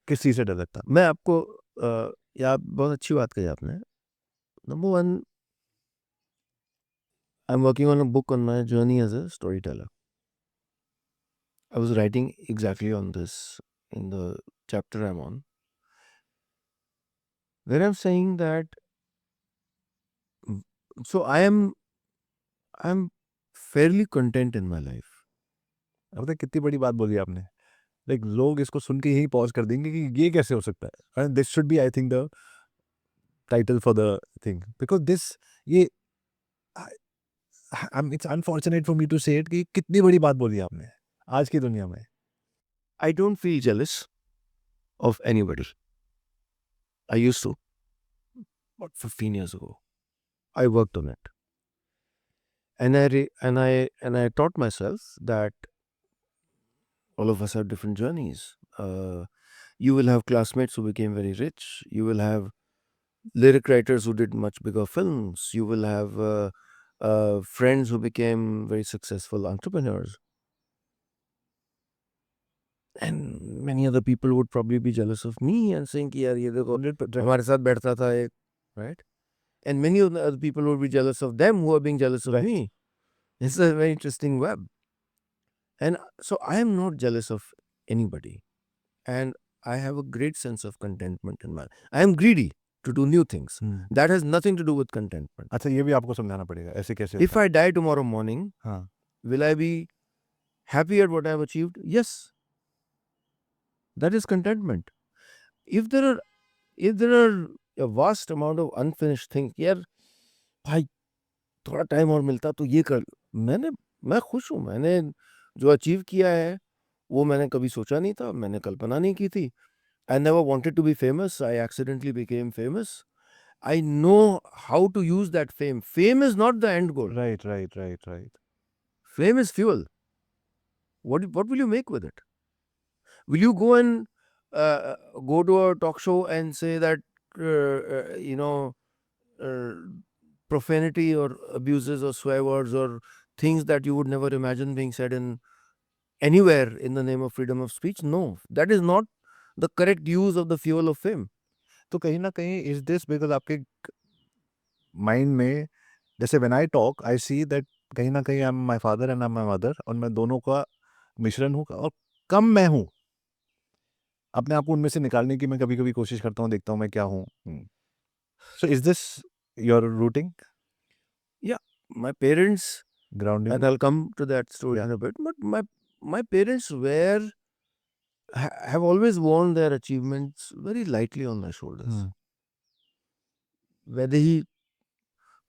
किस चीज़ से डर लगता है मैं आपको या बहुत अच्छी बात कही आपने। Number 1, I am working on a book on my journey as a story teller. I was writing exactly on this in the chapter I'm on, where I'm saying that so I'm fairly content in my life. अब तक कितनी बड़ी बात बोली आपने like लोग इसको सुन के यही पॉज कर देंगे कि ये कैसे हो सकता है and this should be I think the title for the thing because this ये it's unfortunate for me to say it कि कितनी बड़ी बात बोली आपने आज की दुनिया में. I don't feel jealous of anybody. I used to. About 15 years ago. I worked on it. And I taught myself that all of us have different journeys. You will have classmates who became very rich. You will have lyric writers who did much bigger films. You will have friends who became very successful entrepreneurs. And many other people would probably be jealous of me and saying, कि यार ये देखो हमारे साथ बैठता था एक, right? And many of the other people would be jealous of them who are being jealous of Right. me. It's a very interesting web. And so I am not jealous of anybody. And I have a great sense of contentment in my. I am greedy to do new things. That has nothing to do with contentment. अच्छा ये भी आपको समझाना पड़ेगा ऐसे कैसे If I die tomorrow morning, हाँ will I be happy at what I have achieved? Yes. That is contentment. If there are a vast amount of unfinished things, यार भाई थोड़ा टाइम और मिलता तो ये कर मैं खुश हूँ. मैंने जो अचीव किया है वो मैंने कभी सोचा नहीं था, मैंने कल्पना नहीं की थी. I never wanted to be famous. I accidentally became famous. I know how to use that fame. Fame is not the end goal. right. Fame is fuel. What will you make with it? Will you go and go to a talk show and say that profanity or abuses or swear words or things that you would never imagine being said in anywhere in the name of freedom of speech? No, that is not the correct use of the fuel of fame. तो कहीं ना कहीं is this because आपके mind में जैसे when I talk I see that कहीं ना कहीं I am my father and I M my mother और मैं दोनों का मिश्रण हूँ और कम मैं हूँ अपने आप को उनमें से निकालने की मैं कभी कभी कोशिश करता हूँ देखता हूँ मैं क्या हूँ so is this your routing My parents, grounding and I'll come to that story in a bit, but my parents have always worn their achievements very lightly on their shoulders. Vaidehi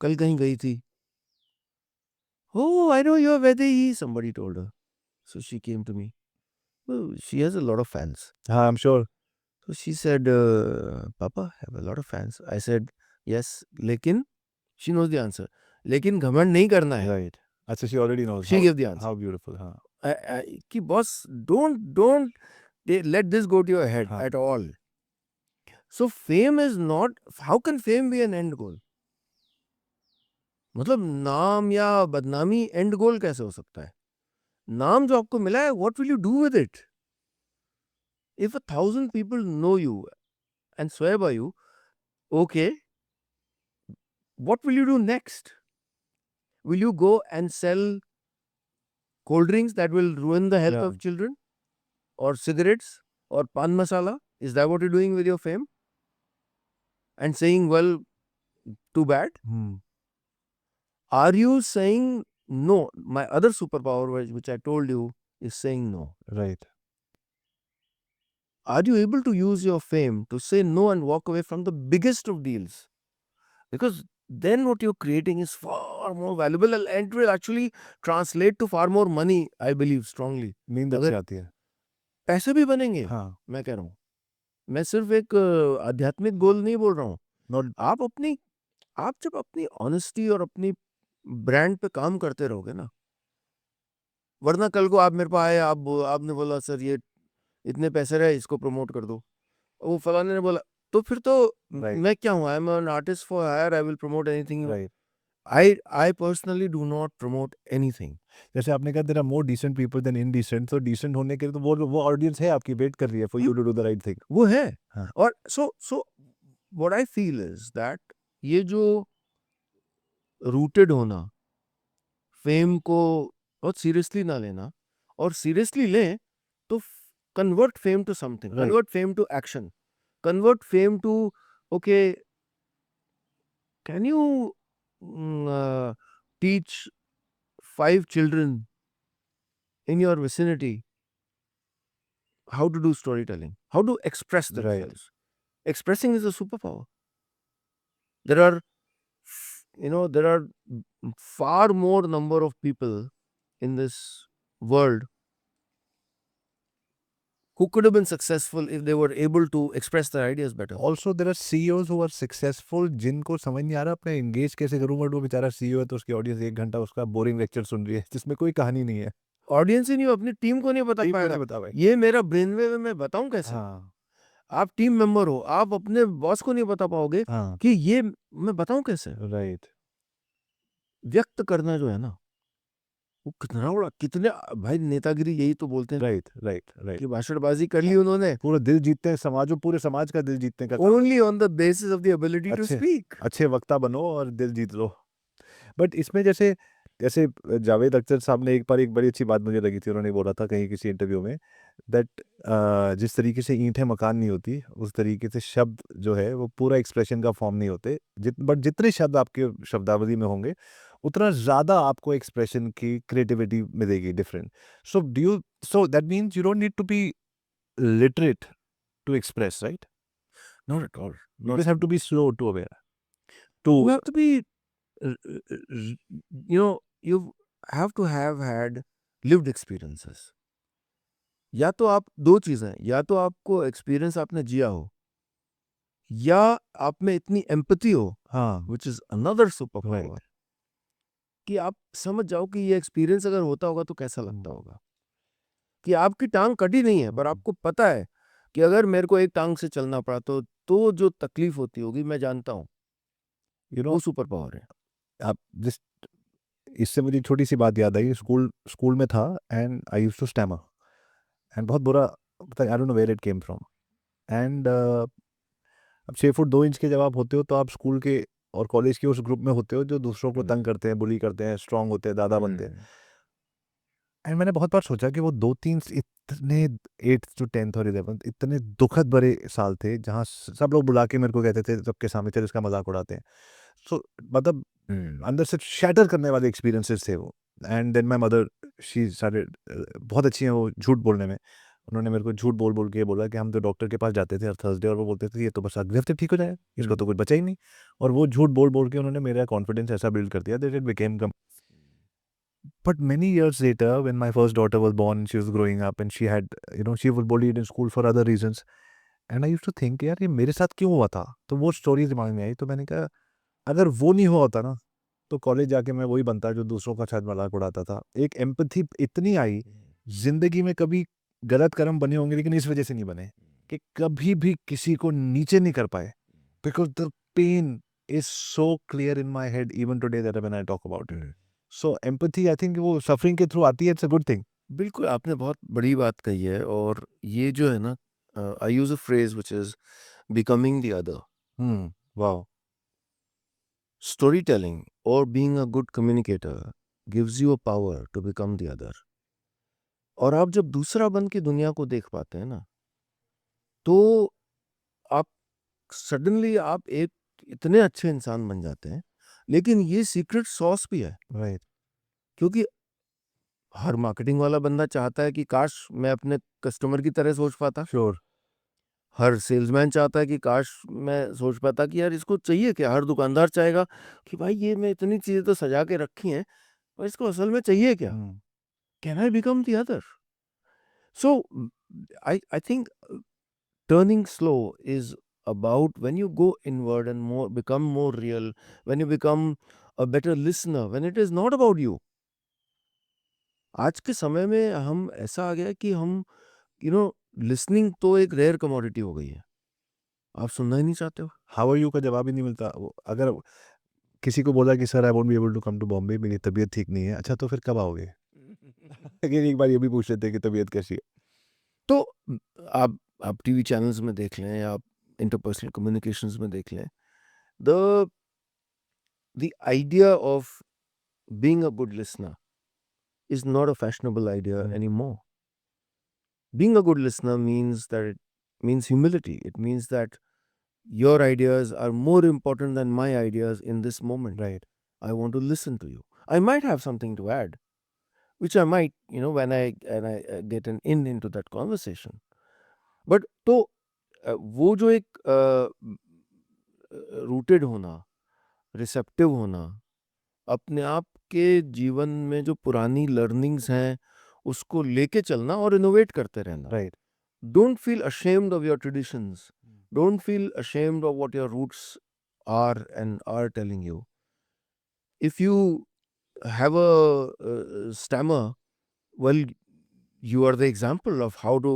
kal kahin gayi thi. Oh, I know you're Vaidehi, somebody told her. So she came to me. Well, she has a lot of fans. हाँ आई am sure So she said, Papa, I have a lot of fans. I said, yes, lekin, she knows the answer. Lekin घमंड नहीं करना है. Right अच्छा she already knows She gave the answer. How beautiful हाँ कि boss, don't let this go to your head हाँ. at all. So fame is not, how can fame be an end goal? मतलब नाम या बदनामी and गोल कैसे हो सकता है? नाम जो आपको मिला है, what will you do with it? If 1,000 people know you and swear by you, okay, what will you do next? Will you go and sell cold drinks that will ruin the health Yeah. of children? Or cigarettes? Or pan masala? Is that what you're doing with your fame? And saying, well, too bad? Are you saying no? My other superpower, which I told you, is saying no. Right Are you able to use your fame to say no and walk away from the biggest of deals? Because then what you're creating is far more valuable and it will actually translate to far more money, I believe strongly. नींद अगर- अच्छी आती है पैसे भी बनेंगे, हाँ मैं कह रहा हूँ. मैं सिर्फ एक आध्यात्मिक गोल नहीं बोल रहा हूँ. नॉट आप जब अपनी ऑनेस्टी और अपनी ब्रांड पे काम करते रहोगे ना, वरना कल को आप मेरे पास आए, आपने बोला सर ये इतने पैसे रहे, इसको प्रमोट कर दो, वो फलाने ने बोला, तो फिर तो Right. मैं क्या हूँ? I am an artist for hire, I will promote anything. Right I personally do not promote anything. जैसे आपने कहा there are more decent people than indecent तो डिसेंट होने के लिए तो वो ऑडियंस है आपकी वेट कर रही है for you to do the right thing वो है. हाँ. और so what I feel is that ये जो रूटेड होना, फेम को बहुत सीरियसली ना लेना, और सीरियसली लें तो convert fame to something, Right. Convert fame to action, convert fame to okay, can you teach 5 children in your vicinity how to do storytelling, how to express themselves. Expressing is a superpower. there are there are far more number of people in this world who could have been successful if they were able to express their ideas better. Also there are CEOs who are successful जिनको समझ नहीं आ रहा अपने engage कैसे करूँ, but वो बेचारा CEO है तो उसकी ऑडियंस 1 घंटा उसका बोरिंग लेक्चर सुन रही है जिसमें कोई कहानी नहीं है। ऑडियंस ही नहीं, अपनी टीम को नहीं बता टीम को पाएगा नहीं बता भाई। ये मेरा ब्रेनवेव है, मैं बताऊं कैसे? हाँ, आप टीम मेंबर हो, आप अपने बॉस को नहीं बता पाओगे हाँ, कि ये मैं बताऊं कैसे? राइट, व्यक्त करना जो है ना, वो कितना बड़ा, कितने भाई नेतागिरी यही तो बोलते हैं राइट, राइट, राइट। कि भाषणबाजी कर ली उन्होंने पूरा दिल जीतते हैं समाज, वो पूरे समाज का दिल जीतने का काम। Only on the basis of the ability to अच्छे स्पीक। अच्छे वक्ता बनो और दिल जीत लो। बट इसमें जैसे जैसे जावेद अख्तर साहब ने एक बार एक बड़ी अच्छी बात मुझे लगी थी, उन्होंने बोला था कहीं किसी इंटरव्यू में दैट जिस तरीके से ईंटें मकान नहीं होती उस तरीके से शब्द जो है वो पूरा एक्सप्रेशन का फॉर्म नहीं होते, बट जितने शब्द आपके शब्दावली में होंगे उतना ज़्यादा आपको एक्सप्रेशन की क्रिएटिविटी मिलेगी different. So that means you don't need to be literate to express, right? Not at all. You just have to be slow to aware. To You have to be, you have to have had lived experiences. या तो आप दो चीजें, या तो आपको experience आपने जिया हो, या आप में इतनी एम्पैथी हो, हाँ, which is another super power, Right. कि आप समझ जाओ कि ये एक्सपीरियंस अगर होता होगा तो कैसा लगता होगा, कि आपकी टांग कटी नहीं है पर आपको पता है कि अगर मेरे को एक टांग से चलना पड़ा तो जो तकलीफ होती होगी मैं जानता हूँ, you know वो सुपर पावर है। आप जिस इससे मुझे छोटी सी बात याद आई। स्कूल स्कूल में था and I used to stammer and बहुत बुरा, I don't know where it came from. And अब 6 फुट 2 इंच के जब आप होते हो तो आप स्कूल के और कॉलेज के उस ग्रुप में होते हो जो दूसरों को तंग करते हैं, बुली करते हैं, स्ट्रांग होते हैं, दादा बनते हैं। एंड मैंने बहुत बार सोचा कि वो 2-3 इतने 8th to 10th और 11th इतने दुखद भरे साल थे जहाँ सब लोग बुला के मेरे को कहते थे सबके सामने, चल इसका मजाक उड़ाते हैं। सो मतलब अंदर से शैटर करने वाले एक्सपीरियंसेस थे वो। And then my mother, she started, बहुत अच्छी हैं वो झूठ बोलने में। उन्होंने मेरे को झूठ बोल बोल के बोला कि हम तो डॉक्टर के पास जाते थे हर थर्सडे और वो बोलते थे ये तो बस अगले हफ्ते ठीक हो जाएगा, इसको तो कुछ बचा ही नहीं। और वो झूठ बोल बोल के उन्होंने मेरा कॉन्फिडेंस ऐसा बिल्ड कर दिया that it became come. But many years later, when my first daughter was born, she was growing up and she had, she was bullied in school for other reasons. And I used to think, यार ये मेरे साथ क्यों हुआ था? तो वो story दिमाग में आई, तो मैंने कहा अगर वो नहीं हुआ होता ना तो कॉलेज जाके मैं वही बनता जो दूसरों का शायद मजाक उड़ाता था। एक एम्पैथी इतनी आई, जिंदगी में कभी गलत कर्म बने होंगे लेकिन इस वजह से नहीं बने कि कभी भी किसी को नीचे नहीं कर पाए, because the pain is so clear in my head even today that when I talk about it. So empathy I think वो सफरिंग के थ्रू आती है, इट्स अ गुड थिंग। बिल्कुल, आपने बहुत बड़ी बात कही है। और ये जो है ना, I use a phrase which is becoming the other. Wow. Storytelling or being a good communicator gives you a power to become the other. और आप जब दूसरा बन के दुनिया को देख पाते हैं ना, तो आप सडनली आप एक इतने अच्छे इंसान बन जाते हैं। लेकिन ये सीक्रेट सॉस भी है, राइट। क्योंकि हर मार्केटिंग वाला बंदा चाहता है कि काश मैं अपने कस्टमर की तरह सोच पाता। श्योर। हर सेल्समैन चाहता है कि काश मैं सोच पाता कि यार इसको चाहिए क्या। हर दुकानदार चाहेगा कि भाई ये मैं इतनी चीजें तो सजा के रखी हैं, और इसको असल में चाहिए क्या। Can I become the other? So I think turning slow is about when you go inward and more become more real, when you become a better listener, when it is not about you. आज के समय में हम ऐसा आ गया कि हम listening तो एक रेयर कमोडिटी हो गई है। आप सुनना ही नहीं चाहते हो। हाउ आर यू का जवाब ही नहीं मिलता। अगर किसी को बोला कि sir I won't be able to come to Bombay, मेरी तबीयत ठीक नहीं है, अच्छा तो फिर कब आओगे? अगर एक बार ये भी पूछ लेते कि तबीयत कैसी है। तो आप टीवी चैनल्स में देख लें, आप इंटरपर्सनल कम्युनिकेशंस में देख लें, the idea of being a good listener is not a fashionable idea anymore. Being a good listener means that it means humility. It means that your ideas are more important than my ideas in this moment. Right. I want to listen to you. I might have something to add, which I might, when I get an in into that conversation. But तो वो जो एक rooted होना, receptive होना, अपने आप के जीवन में जो पुरानी लर्निंग्स हैं उसको लेके चलना और इनोवेट करते रहना. Right. Don't feel ashamed of your traditions. Don't feel ashamed of what your roots are and are telling you. If you have a stammer, well, you are the example of how to.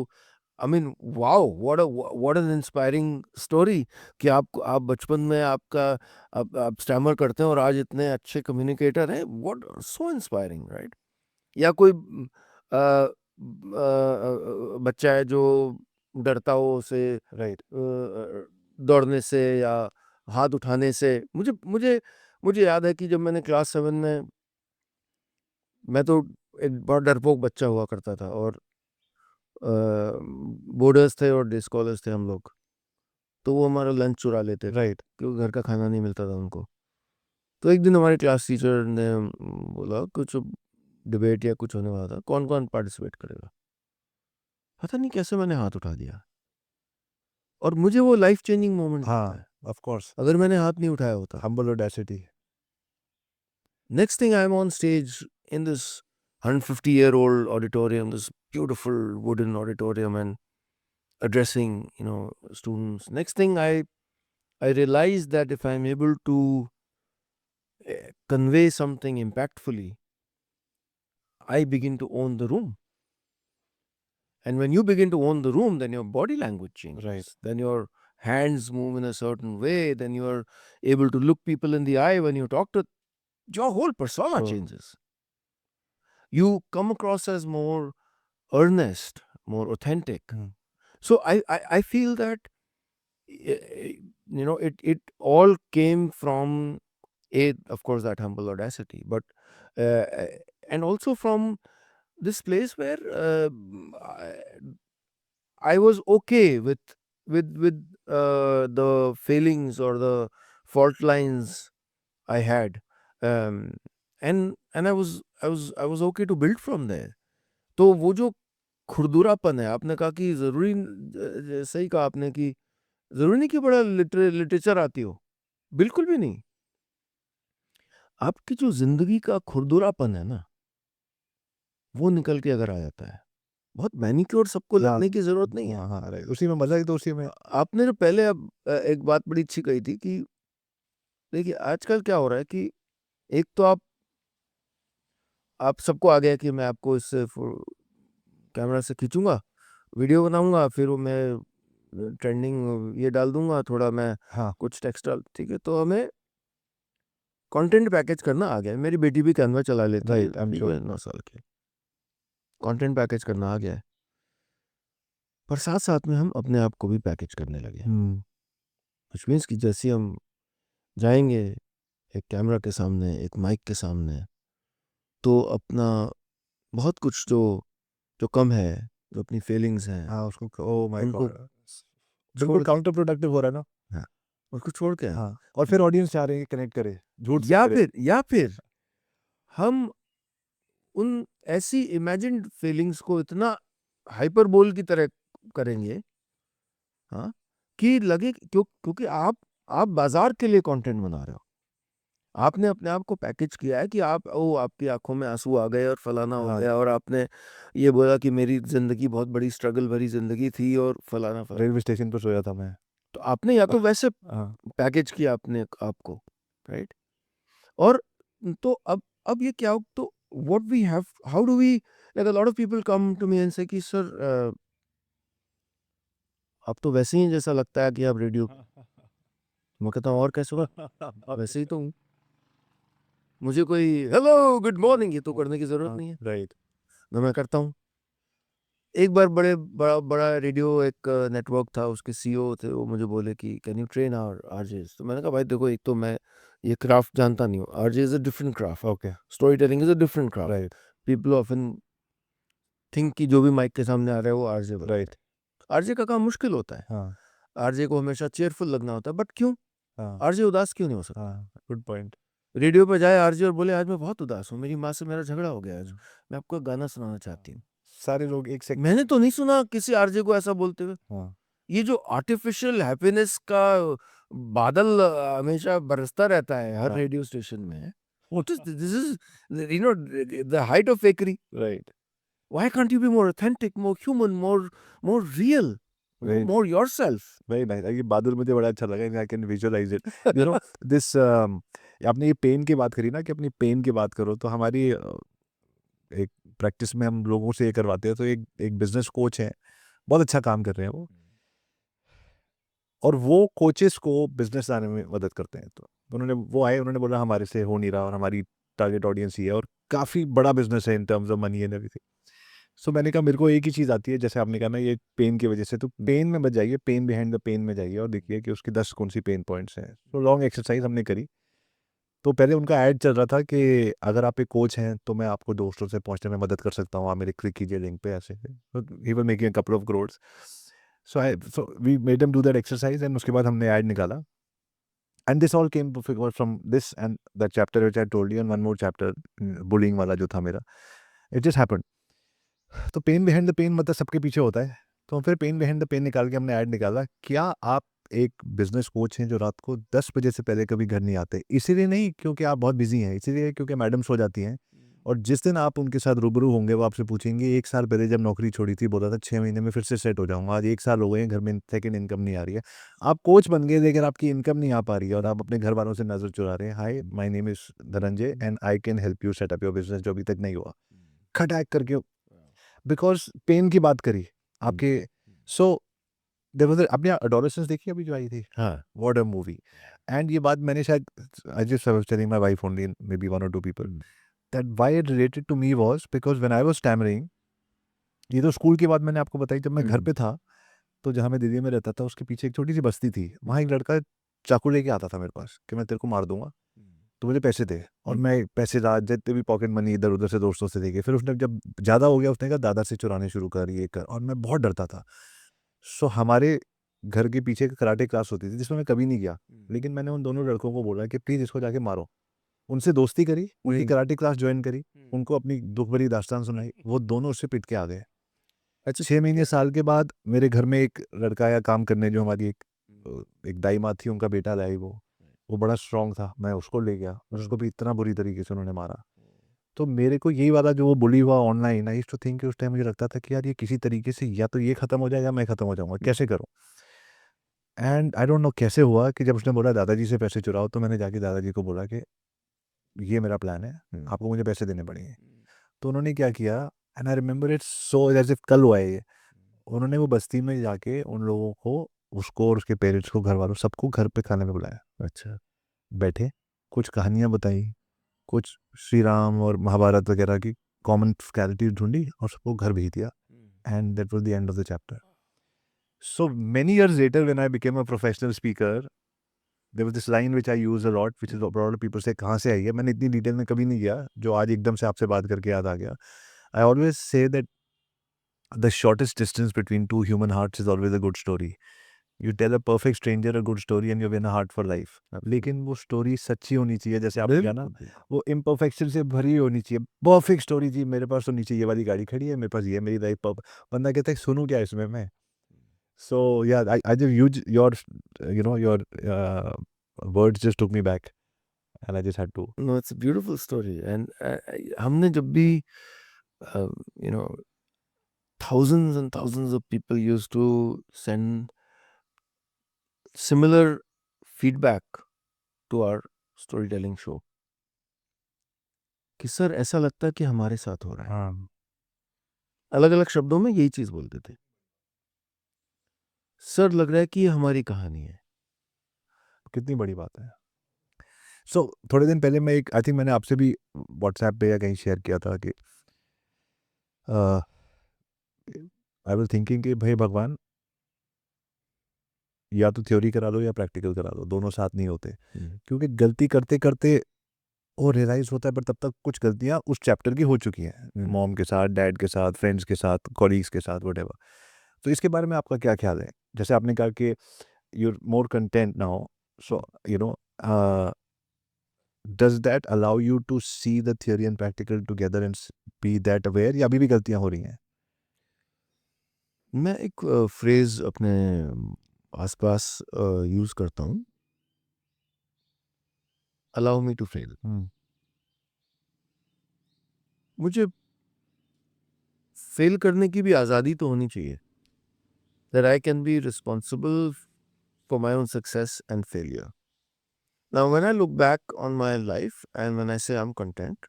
I mean, wow, what an inspiring story कि आप बचपन में आप stammer करते हैं और आज इतने अच्छे कम्युनिकेटर हैं. What so inspiring, right? या कोई बच्चा है जो डरता हो उसे राइट. दौड़ने से या हाथ उठाने से. मुझे याद है कि जब मैंने क्लास 7 में, मैं तो एक बहुत डरपोक बच्चा हुआ करता था और बोर्डर्स थे और डे स्कॉलर्स थे हम लोग, तो वो हमारा लंच चुरा लेते थे राइट. क्योंकि घर का खाना नहीं मिलता था उनको. तो एक दिन हमारी क्लास टीचर ने बोला कुछ डिबेट या कुछ होने वाला था, कौन कौन पार्टिसिपेट करेगा. पता नहीं कैसे मैंने हाथ उठा दिया और मुझे वो लाइफ चेंजिंग मोमेंट लगता है. हाँ, ऑफ कोर्स. अगर मैंने हाथ नहीं उठाया होता. Humble audacity. Next thing, I'm on stage in this 150-year-old auditorium, this beautiful wooden auditorium, and addressing, students. Next thing, I realized that if I'm able to convey something impactfully, I begin to own the room. And when you begin to own the room, then your body language changes. Right. Then your hands move in a certain way. Then you are able to look people in the eye when you talk to. Your whole persona Sure. changes. You come across as more earnest, more authentic. So I feel that it all came from of course that humble audacity, but and also from this place where I was okay with the failings or the fault lines I had, and I was okay to build from there. तो वो जो खुरदुरापन है, आपने कहा कि जरूरी, सही कहा आपने कि जरूरी नहीं कि बड़ा लिटरेचर आती हो, बिल्कुल भी नहीं. आपकी जो जिंदगी का खुरदुरापन है ना, वो निकल के अगर आ जाता है, बहुत मैनिक्योर सबको लगने की जरूरत नहीं है. हाँ, राइट. उसी में मजा ही तो उसी में. आपने जो पहले एक बात बड़ी अच्छी कही थी कि देखिए आजकल क्या हो रहा है कि एक तो आप सबको आ गया कि मैं आपको इससे कैमरा से खींचूंगा, वीडियो बनाऊंगा, फिर वो मैं ट्रेंडिंग ये डाल दूंगा, थोड़ा मैं हाँ. कुछ टेक्स्ट डाल, ठीक है. तो हमें कंटेंट पैकेज करना आ गया है. मेरी बेटी भी कैनवा चला लेती है, Right, I'm sure. 9 साल की. कंटेंट पैकेज करना आ गया है, पर साथ साथ में हम अपने आप को भी पैकेज करने लगे. व्हिच मीन्स कि जैसे हम जाएंगे एक कैमरा के सामने, एक माइक के सामने, तो अपना बहुत कुछ जो कम है, जो अपनी फीलिंग्स हैं, हाँ, उसको. ओ माय उनको गॉड. बिल्कुल काउंटर प्रोडक्टिव हो रहा है ना. हाँ, उसको छोड़ के हाँ. और फिर ऑडियंस चाह रहे हैं कि कनेक्ट करे, झूठ से या करे. फिर हम उन ऐसी इमेजिन्ड फीलिंग्स को इतना हाइपरबोल की तरह करेंगे, हाँ, कि लगे क्योंकि आप बाजार के लिए कंटेंट बना रहे हो. आपने अपने आप को पैकेज किया है कि आपकी आंखों में आंसू आ गए और फलाना हो हाँ. गया, और आपने ये बोला कि मेरी जिंदगी बहुत बड़ी स्ट्रगल भरी जिंदगी थी और फलाना. रेलवे स्टेशन पर सोया था मैं. तो आपने या तो वैसे हाँ. पैकेज किया अपने आपको, राइट. और तो अब ये क्या हो, तो what we have, how do we, like a lot of people come to me and say कि सर आप तो वैसे ही जैसा लगता है कि आप रेडियो. मैं कहता हूँ और कैसे होगा, वैसे ही तो हूँ. मुझे कोई हेलो गुड मॉर्निंग ये तो करने की जरूरत नहीं है. राइट. मैं करता हूँ. एक बार बड़ा रेडियो एक नेटवर्क था, उसके सीईओ थे, वो मुझे बोले कि can you train our RJs. तो मैंने कहा भाई देखो, एक तो मैं ये क्राफ्ट जानता नहीं हूँ. RJ is a different craft. Okay. Story telling is a different craft. Right. People often think कि जो भी माइक के सामने आ रहा है वो आरजे. राइट. आरजे का काम मुश्किल होता है. हाँ. आरजे को हमेशा चेयरफुल लगना होता है. बट क्यों हाँ. आरजे उदास क्यों नहीं हो सकता? हाँ. Good point. रेडियो पे जाए आरजे और बोले आज मैं बहुत उदास हूँ, मेरी माँ से मेरा झगड़ा हो गया आज, मैं आपको एक गाना सुनाना चाहती हूँ. सारे लोग एक सेकंड. मैंने तो नहीं सुना किसी आरजे को ऐसा बोलते हुए. हाँ. ये जो आर्टिफिशियल हैप्पीनेस का बादल हमेशा बरसता रहता है हर हाँ। रेडियो स्टेशन में. What is this? This is, you know, the height of fakery. Right. Why can't you be more authentic, more human, more real, Right. more yourself? Very nice. ये बहादुर मुझे बड़ा अच्छा लगा. I can visualise it. You know this आपने ये pen की बात करी ना कि अपनी पेन की बात करो, तो हमारी एक प्रैक्टिस में हम लोगों से ये करवाते हैं. तो एक एक बिजनेस कोच है, बहुत अच्छा काम कर रहे हैं वो, और वो कोचेस को बिजनेस आने में मदद करते हैं. तो वो आए, उन्होंने बोला हमारे से हो नहीं रहा और हमारी टारगेट ऑडियंस ही है और काफ़ी बड़ा बिजनेस है in terms of money and everything. So मैंने कहा मेरे को एक ही चीज़ आती है, जैसे आपने कहा ना ये पेन की वजह से, तो पेन में मत जाइए, पेन बिहाइंड द पेन में जाइए और देखिए कि उसकी 10 कौन सी पेन पॉइंट्स हैं. तो लॉन्ग एक्सरसाइज हमने करी. तो पहले उनका ऐड चल रहा था कि अगर आप एक कोच हैं तो मैं आपको दोस्तों से पहुंचने में मदद कर सकता हूँ, आप मेरे क्लिक कीजिए लिंक पे, ऐसे ही were making a couple of crores. So we made them do that exercise and उसके बाद हमने ऐड निकाला. And this all came from this and that chapter which I told you, and one more chapter bullying वाला जो था मेरा. It just happened. तो pain behind the pain मतलब सबके पीछे होता है. तो फिर पेन बिहाइंड द पेन निकाल के हमने ऐड निकाला. क्या आप एक बिजनेस कोच हैं जो रात को 10 बजे से पहले कभी घर नहीं आते, इसीलिए नहीं क्योंकि आप बहुत बिजी हैं, इसीलिए क्योंकि मैडम सो जाती हैं, और जिस दिन आप उनके साथ रूबरू होंगे वो आपसे पूछेंगे 1 साल पहले जब नौकरी छोड़ी थी बोला था 6 महीने में फिर से सेट हो जाऊंगा, आज 1 साल हो गए हैं, घर में सेकंड इनकम नहीं आ रही है. आप कोच बन गए लेकिन आपकी इनकम नहीं आ पा रही है और आप अपने घर वालों से नजर चुरा रहे हैं. Hi, my name is Dhananjay and I can help you set up your business, जो अभी तक नहीं हुआ. खटाक करके, बिकॉज पेन की बात करी आपके. सो देयर वाज, आपने एडोलेसेंस देखी अभी जो आई थी, हाँ. What a movie. एंड ये बात मैंने शायद, I just was telling my wife only, maybe one और two people, that why it related to me was because when I was stammering. ये तो स्कूल की बात मैंने आपको बताई. जब मैं घर पे था तो जहाँ मैं दिल्ली में रहता था उसके पीछे एक छोटी सी बस्ती थी, वहाँ एक लड़का चाकू लेके आता था मेरे पास कि मैं तेरे को मार दूंगा, तो मुझे पैसे दे. और मैं पैसे जितने भी पॉकेट मनी इधर उधर से दोस्तों से देके, फिर उसने जब ज़्यादा हो गया उसने कहा दादा से चुराने शुरू कर, ये कर, और मैं बहुत डरता था. सो हमारे घर के पीछे एक कराटे क्लास होती थी जिसमें मैं कभी नहीं गया, लेकिन मैंने उन दोनों लड़कों को बोला कि प्लीज़ इसको जाके मारो. उनसे दोस्ती करी, उनकी कराटे क्लास ज्वाइन करी, उनको अपनी दुख भरी दास्तान सुनाई, वो दोनों उससे पिट के आ गए. अच्छा. 6 महीने साल के बाद मेरे घर में एक लड़का आया काम करने, जो हमारी एक दाई माँ थी, उनका बेटा लाई. वो बड़ा स्ट्रांग था, मैं उसको ले गया, उसको भी इतना बुरी तरीके से उन्होंने मारा. तो मेरे को यही वाला जो वो बुली हुआ online, I used to think, उस टाइम मुझे लगता था कि यार ये किसी तरीके से या तो ये खत्म हो जाए या मैं खत्म हो जाऊंगा, कैसे करूं. एंड आई डोंट नो कैसे हुआ कि जब उसने बोला दादाजी से पैसे चुराओ, तो मैंने जाके दादाजी को बोला कि ये मेरा प्लान है, आपको मुझे पैसे देने पड़ेंगे. तो उन्होंने क्या किया, and I remember it so as if कल हुआ है ये. उन्होंने वो बस्ती में जाके उन लोगों को, उसको और उसके पेरेंट्स को, घर वालों सबको घर पे खाने में बुलाया. अच्छा. बैठे, कुछ कहानियाँ बताई, कुछ श्री राम और महाभारत वगैरह की कॉमन कैरेक्टर्स ढूंढी और सबको घर भेज दिया. And that was the end of the chapter. So many years later when I became a professional speaker, there was this line which I use a lot, which is abroad people से, कहाँ से आई है, मैंने इतनी detail में कभी नहीं गया, जो आज एकदम से आपसे बात करके याद आ गया. I always say that the shortest distance between two human hearts is always a good story. You tell a perfect stranger a good story and you win a heart for life. लेकिन वो story सच्ची होनी चाहिए, जैसे आपने कहा ना, वो इम्परफेक्शन से भरी होनी चाहिए. परफेक्ट स्टोरी जी, मेरे पास तो नीचे ये वाली गाड़ी खड़ी है, मेरे पास ये मेरी लाइफ, बंदा कहता है सुनूं क्या इसमें मैं. सो या I just use your, you know, your words just took me back and I just had to. No, it's a beautiful story. And हमने जब भी you know, thousands and thousands of people used to send similar feedback to our storytelling show कि sir ऐसा लगता है कि हमारे साथ हो रहा है. हाँ, अलग अलग शब्दों में यही चीज बोलते थे. सर लग रहा है कि ये हमारी कहानी है. कितनी बड़ी बात है. सो थोड़े दिन पहले मैं एक, आई थिंक मैंने आपसे भी व्हाट्सएप पे या कहीं शेयर किया था कि आई वाज थिंकिंग कि भाई भगवान, या तो थ्योरी करा दो या प्रैक्टिकल करा दो, दोनों साथ नहीं होते. क्योंकि गलती करते करते वो रियलाइज होता है, पर तब तक कुछ गलतियां उस चैप्टर की हो चुकी हैं, मॉम के साथ, डैड के साथ, फ्रेंड्स के साथ, कॉलीग्स के साथ, वटेवर. तो इसके बारे में आपका क्या ख्याल है? जैसे आपने कहा कि you're more content now, so you know, does that allow you to see the theory and practical together and be that aware, या अभी भी गलतियां हो रही हैं? मैं एक फ्रेज अपने आसपास यूज करता हूँ अलाउ मी टू फेल। हम्म, मुझे फेल करने की भी आज़ादी तो होनी चाहिए, that I can be responsible for my own success and failure. Now when I look back on my life and when I say I'm content,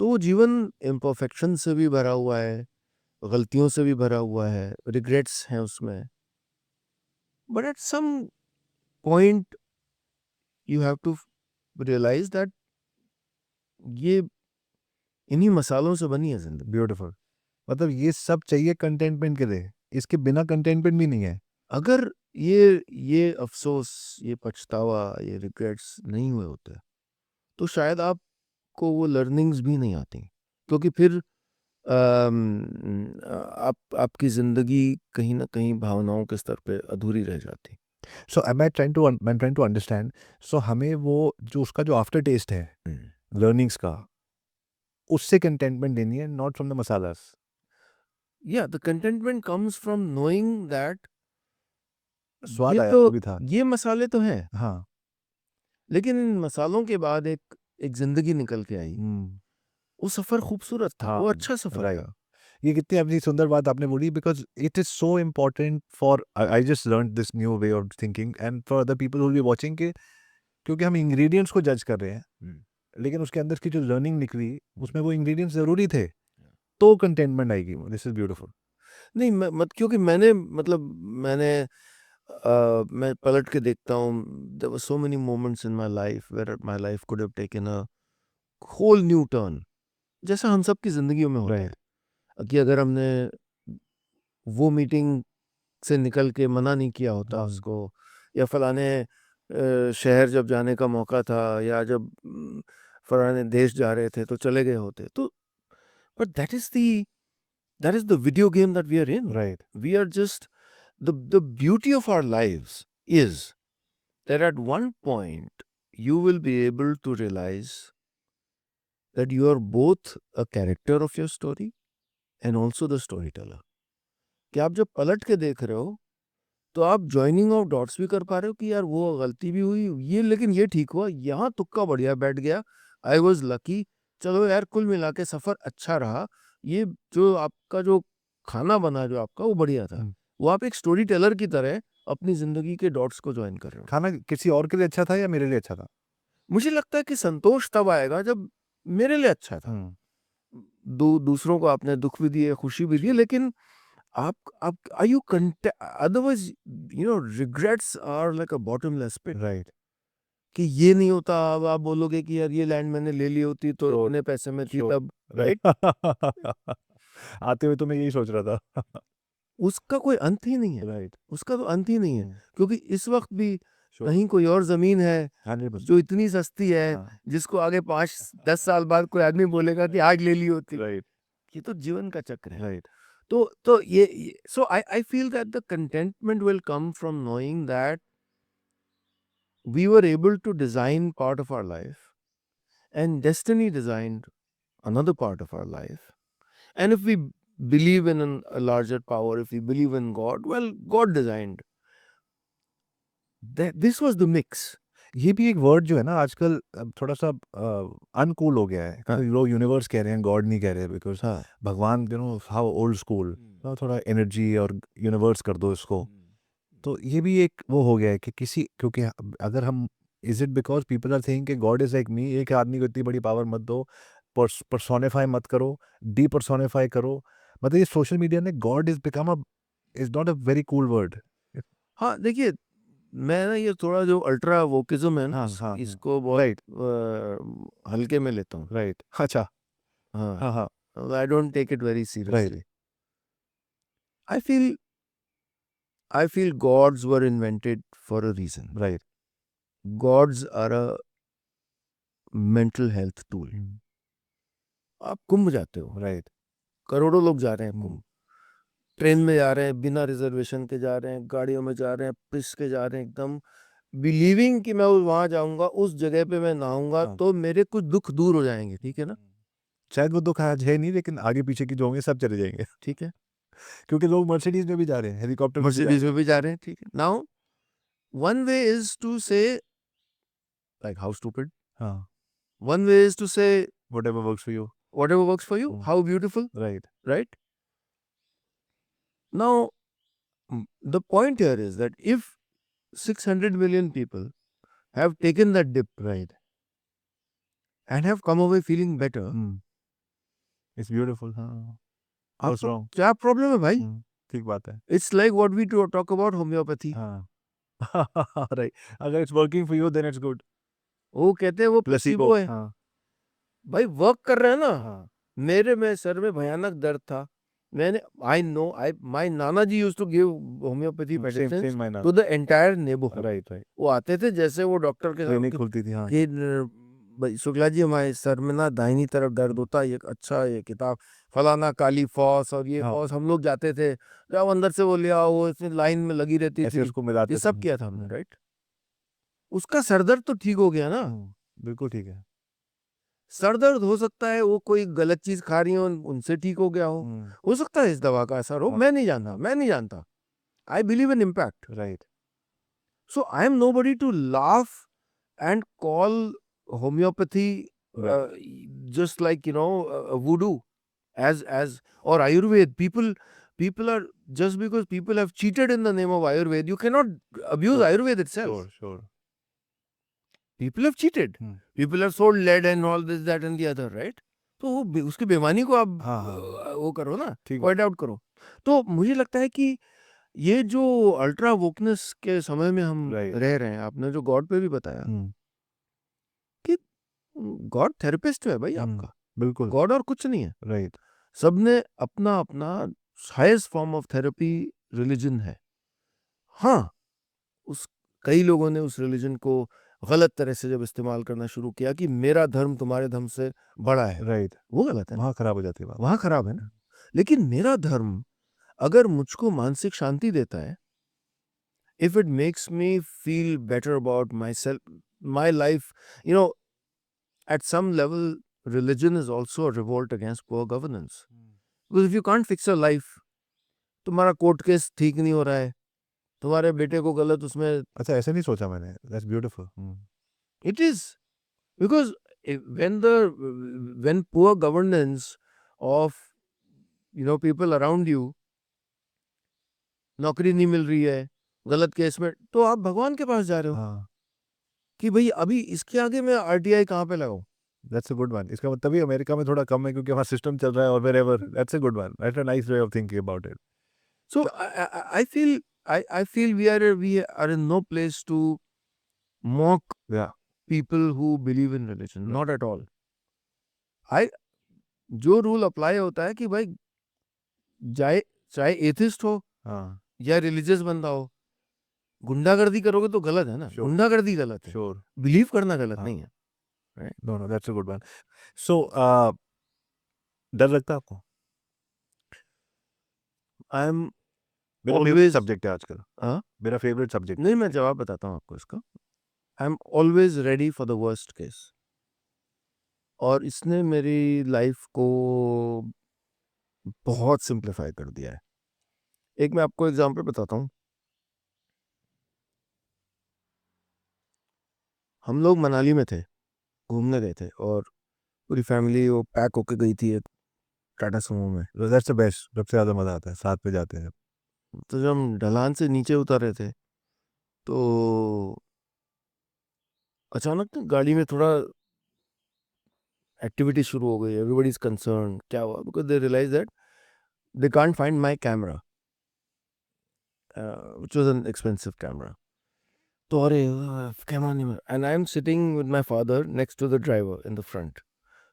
तो वो जीवन imperfection से भी भरा हुआ है, गलतियों से भी भरा हुआ है, regrets हैं उसमें, but at some point you have to realize that ये इन्हीं मसालों से बनी है जिंदगी। ब्यूटीफुल। मतलब ये सब चाहिए कंटेंटमेंट के लिए, इसके बिना कंटेंटमेंट भी नहीं है। अगर ये अफसोस, ये पछतावा, ये रिग्रेट्स नहीं हुए होते तो शायद आपको वो लर्निंग्स भी नहीं आती, क्योंकि फिर आपकी ज़िंदगी कहीं ना कहीं भावनाओं के स्तर पे अधूरी रह जाती। सो आई ट्राइंग टू अंडरस्टैंड, सो हमें वो जो उसका जो आफ्टर टेस्ट है लर्निंग्स का, उससे कंटेंटमेंट लेनी है, नॉट फ्रॉम द मसालास। या the contentment comes from knowing that स्वाद ये आया तो वो भी था। ये मसाले तो हैं, हाँ। लेकिन इन मसालों के बाद एक जिंदगी निकल के आई। वो सफर खूबसूरत था, हाँ, वो अच्छा सफर राइट। था। ये कितनी अपनी सुंदर बात आपने बोली, because it is so important for, I just learn this new way of thinking and for other people who will be watching के, क्योंकि हम इंग्रेडिएंट्स को जज कर रहे हैं, लेकिन उसके अंदर की जो लर्निंग निकली उसमें वो इंग्रेडिएंट्स जरूरी थे, तो कंटेंटमेंट आएगी। This is beautiful. नहीं मत, क्योंकि मैं पलट के देखता हूँ, there were so many moments in my life where my life could have taken a whole new turn, जैसा हम सब की जिंदगियों में होता राइट। है कि अगर हमने वो मीटिंग से निकल के मना नहीं किया होता उसको, या फलाने शहर जब जाने का मौका था, या जब फलाने देश जा रहे थे तो चले गए होते, तो but that is the video game that we are in. Right. We are just the beauty of our lives is that at one point you will be able to realize that you are both a character of your story and also the storyteller. कि आप जब पलट के देख रहे हो तो आप जॉइनिंग ऑफ डॉट्स भी कर पा रहे हो कि यार वो गलती भी हुई, ये लेकिन ये ठीक हुआ, यहाँ तुक्का बढ़िया बैठ गया, आई वॉज लकी, चलो यार कुल मिला के सफर अच्छा रहा, ये जो आपका जो खाना बना जो आपका वो बढ़िया था। वो आप एक स्टोरी टेलर की तरह अपनी जिंदगी के डॉट्स को ज्वाइन कर रहे हो। खाना किसी और के लिए अच्छा था या मेरे लिए अच्छा था? मुझे लगता है कि संतोष तब आएगा जब मेरे लिए अच्छा था। दूसरों को आपने दुख भी दिए, खुशी भी दी, लेकिन आप are you otherwise you know regrets are like a bottomless pit. Right. कि ये नहीं होता, अब आप बोलोगे कि यार ये लैंड मैंने ले ली होती तो Sure, इतने पैसे में थी sure, तब, राइट। राइट। आते हुए तो मैं यही सोच रहा था। उसका कोई अंत ही नहीं है, राइट। उसका तो अंत ही नहीं है, क्योंकि इस वक्त भी Sure, कहीं कोई और जमीन है 100%। जो इतनी सस्ती है, हाँ, जिसको आगे 5-10 साल बाद कोई आदमी बोलेगा कि आज ले ली होती। राइट, ये तो जीवन का चक्र है। राइट। तो ये so I feel that the contentment will come from knowing that we were able to design part of our life and destiny designed another part of our life. And if we believe in a larger power, if we believe in God, well, God designed. This was the mix. ये भी एक word जो है ना आजकल अब थोड़ा सा अनकूल हो गया है। हाँ। लोग यूनिवर्स कह रहे हैं, गॉड नहीं कह रहे, बिकॉज हाँ। भगवान हाउ ओल्ड स्कूल, थोड़ा एनर्जी और यूनिवर्स कर दो इसको। तो ये भी एक वो हो गया है कि किसी, क्योंकि अगर हम, is it because people are thinking कि गॉड इज लाइक मी, एक आदमी को इतनी बड़ी पावर मत दो, पर्सोनिफाई मत करो, डी पर्सोनिफाई करो। मतलब ये सोशल मीडिया ने God is become a, is not a very cool word. हाँ, देखिए, मैं ना ये थोड़ा जो अल्ट्रा वोकिज्म है ना, हाँ, हाँ, इसको बहुत राइट, हल्के में लेता हूँ। राइट। अच्छा। हाँ, हाँ, हाँ, I don't take it very right, seriously. I feel I feel gods were invented for a reason. Right. Gods are a mental health tool. आप कुंभ जाते हो, राइट। करोड़ों लोग जा रहे हैं कुंभ, ट्रेन में जा रहे हैं, बिना रिजर्वेशन के जा रहे हैं, गाड़ियों में जा रहे हैं, पिस के जा रहे हैं, एकदम बिलीविंग कि मैं वहां जाऊंगा, उस जगह पे मैं नहाऊंगा हाँ। तो मेरे कुछ दुख दूर हो जाएंगे, ठीक है ना? शायद वो दुख आज है नहीं, लेकिन आगे पीछे की जो होंगे सब चले जाएंगे। ठीक है, क्योंकि लोग मर्सिडीज में भी जा रहे हैं, हेलीकॉप्टर में भी जा मर्सिडीज में भी जा रहे हैं, ठीक है। Now one way is to say like how stupid, हाँ, One way is to say whatever works for you. whatever works for you. Hmm. How beautiful, Right. right? Now, the point here is that if 600 million people have taken that dip, Right. and have come away feeling better, Hmm. It's beautiful. हाँ. What's आपका wrong? क्या problem है भाई? Hmm. ठीक बात है. It's like what we talk about homeopathy. हाँ. Right. अगर it's working for you, then it's good. वो कहते हैं वो Placebo. प्लेसिबो है हाँ. भाई, वर्क कर रहे हैं ना. हाँ. मेरे में सर में भयानक दर्द था. मैंने माय नाना जी used to give homeopathy Same medicine my to the entire neighbourhood. Right. Right. वो आते थे जैसे वो डॉक्टर के क्लिनिक साथ खुलती थी. हाँ. कि भाई शुक्ला जी हमारे सर में ना दाहिनी तरफ दर्द होता है, ये अच्छा ये किताब फलाना काली फॉस और ये हाँ. फॉस, हम लोग जाते थे जब अंदर से वो ले आओ, वो इसमें लाइन में लगी रहती ऐसे थी. उसको मिलाते ये थे. सब किया था हमने, राइट. उसका सरदर्द तो ठीक हो गया ना. बिल्कुल ठीक है. सर दर्द हो सकता है वो कोई गलत चीज खा रही हो उनसे ठीक हो गया हो सकता है इस दवा का असर हो, हाँ. मैं नहीं जानता. I believe in impact. Right. So I am nobody to laugh and call homoeopathy just like voodoo as or Ayurved. People are, just because people have cheated in the name of Ayurved, you cannot abuse Sure. Ayurved itself. Sure. People have cheated. People have sold lead and all this, that and the other, right? तो वो उसकी बेईमानी को आप हाँ. वो करो ना, ठीक है. पॉइंट आउट करो. तो मुझे लगता है कि ये जो अल्ट्रा वोकनेस के समय में हम Right. रह रहे हैं, आपने जो गॉड पे भी बताया कि गॉड थेरेपिस्ट है भाई आपका. बिल्कुल. गॉड और कुछ नहीं है. Right. सबने अपना अपना highest form of therapy religion है. हाँ, उस कई लोगों ने उस रिलीजन को गलत तरह से जब इस्तेमाल करना शुरू किया कि मेरा धर्म तुम्हारे धर्म से बड़ा है, Right. वो गलत है ना. वहाँ खराब हो जाती है बात. वहां खराब है ना. लेकिन मेरा धर्म अगर मुझको मानसिक शांति देता है, if it makes me feel better about myself, my life, at some level religion is also a revolt against poor governance. Because if you can't fix your life, तुम्हारा कोर्ट केस ठीक नहीं हो रहा है, तुम्हारे बेटे को गलत उसमें, अच्छा ऐसे नहीं सोचा मैंने. That's beautiful. it is because when poor governance of people around you, नौकरी नहीं मिल रही है गलत केस में, तो आप भगवान के पास जा रहे हो हाँ. कि भाई अभी इसके आगे मैं आरटीआई कहाँ पे लगाऊं. That's a good one. इसका मतलब तभी अमेरिका में थोड़ा कम है क्योंकि वहाँ सिस्टम चल रहा है और wherever. That's a good one. That's a nice way of thinking about it. So I feel we are in no place to mock Yeah. people who believe in religion, not at all. जो rule apply होता है कि भाई चाहे atheist हो हाँ. या religious बंदा हो, गुंडागर्दी करोगे तो गलत है ना. Sure. गुंडागर्दी गलत है, Sure. बिलीव करना गलत हाँ. नहीं है. No, that's a good one. So, डर लगता है आपको? आई एम मेरा फेवरेट Always- सब्जेक्ट है आजकल. हाँ? मेरा फेवरेट सब्जेक्ट. नहीं, मैं जवाब बताता हूँ आपको इसका. I am always ready for the worst case. और इसने मेरी लाइफ को बहुत सिंप्लीफाई कर दिया है. एक मैं आपको एग्जांपल बताता हूँ. हम लोग मनाली में थे, घूमने गए थे और पूरी फैमिली वो पैक होके गई थी एक टाटा सुमो में. That's the best. सबसे ज़्यादा मज़ा आता है साथ में जाते हैं. तो जब हम ढलान से नीचे उतर रहे थे तो अचानक ना गाड़ी में थोड़ा एक्टिविटी शुरू हो गई. एवरीबॉडी इज कंसर्न, क्या हुआ? Because they realise that they can't find my camera, which was an expensive camera. तो अरे कैमरा नहीं मिला. And I am sitting with my father next to the driver in the front.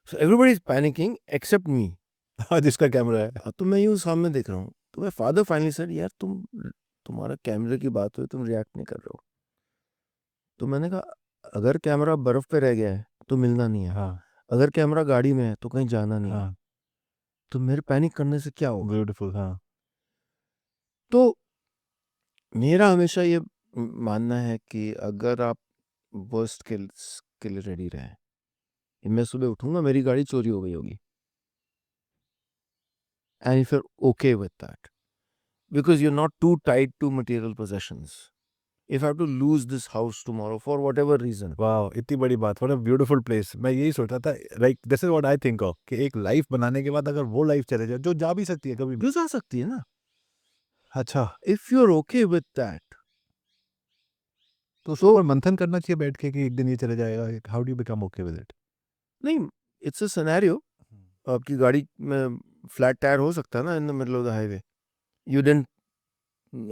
So everybody is panicking except me. जिसका camera है. तो मैं यूँ सामने देख रहा हूँ. तो माय फादर फाइनली सेड, यार तुम्हारा कैमरे की बात हुई, तुम रिएक्ट नहीं कर रहे हो. तो मैंने कहा अगर कैमरा बर्फ पे रह गया है तो मिलना नहीं है. हाँ. अगर कैमरा गाड़ी में है तो कहीं जाना नहीं है. हाँ. तो मेरे पैनिक करने से क्या होगा? Beautiful. हाँ. तो मेरा हमेशा ये मानना है कि अगर आप वर्स्ट के लिए रेडी रहें. मैं सुबह उठूंगा मेरी गाड़ी चोरी हो गई होगी, and if you're okay with that, because you're not too tied to material possessions, if I have to lose this house tomorrow for whatever reason. Wow! इतनी बड़ी बात, व्हाट अ ब्यूटीफुल प्लेस। मैं यही सोच रहा था, like this is what I think of, कि एक लाइफ बनाने के बाद अगर वो लाइफ चले जाए, जो जा भी सकती है कभी भी। जो जा सकती है ना, अच्छा, if you're okay with that, तो उसके ऊपर मंथन करना चाहिए बैठ के कि एक दिन ये चले जाएगा, how do you become okay with it? नहीं, it's a scenario, आपकी गाड़ी में फ्लैट टायर हो सकता है ना in the middle of the highway. You didn't,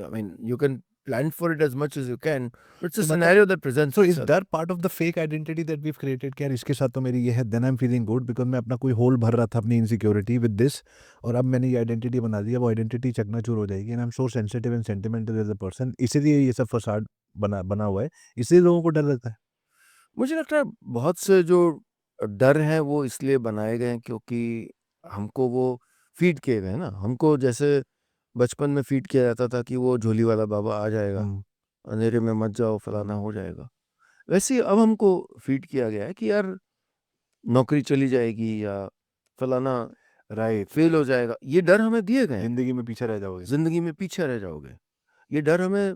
I mean, you can plan for it as much as you can, but it's a तो मतलब scenario that presents so is itself. That part of the fake identity that we have created कि यार इसके साथ तो मेरी ये है, then I am feeling good because मैं अपना कोई होल भर रहा था अपनी इनसिक्योरिटी विद दिस, और अब मैंने ये आइडेंटिटी बना दी है, वो आइडेंटिटी चकनाचूर हो जाएगी, and I am so sensitive and sentimental as a person, इसीलिए ये सब फसाड बना बना हुआ है, इसलिए लोगों को डर लगता है। मुझे लगता है बहुत से जो डर हैं वो इसलिए बनाए गए हैं क्योंकि हमको वो फीड किए गए हैं ना, हमको जैसे बचपन में फीड किया जाता था कि वो झोली वाला बाबा आ जाएगा, अंधेरे में मत जाओ, फलाना हो जाएगा। वैसे ही अब हमको फीड किया गया है कि यार नौकरी चली जाएगी या फलाना राइट, फेल हो जाएगा, ये डर हमें दिए गए हैं। ज़िंदगी में पीछे रह जाओगे। जिंदगी में पीछे रह जाओगे, ये डर हमें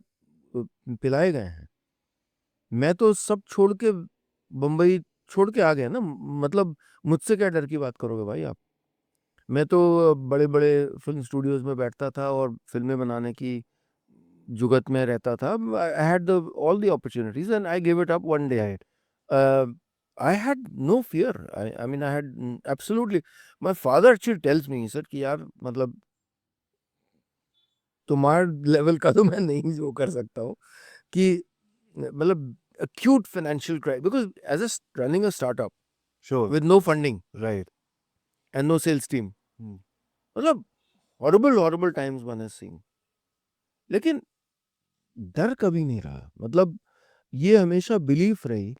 पिलाए गए हैं। मैं तो सब छोड़ के बम्बई छोड़ के आ गया ना, मतलब मुझसे क्या डर की बात करोगे भाई आप। मैं तो बड़े बड़े फिल्म स्टूडियोज में बैठता था और फिल्में बनाने की जुगत में रहता था। I had all the opportunities and I give it up one day. Right, I had no fear, I mean I had absolutely. My father actually tells me sir कि यार मतलब तुम्हारे लेवल का तो मैं नहीं जो कर सकता हूँ कि मतलब acute financial crisis because as a running a startup sure, with no funding right, and no sales team, मतलब horrible times one has seen, लेकिन डर कभी नहीं रहा। मतलब ये हमेशा बिलीफ रही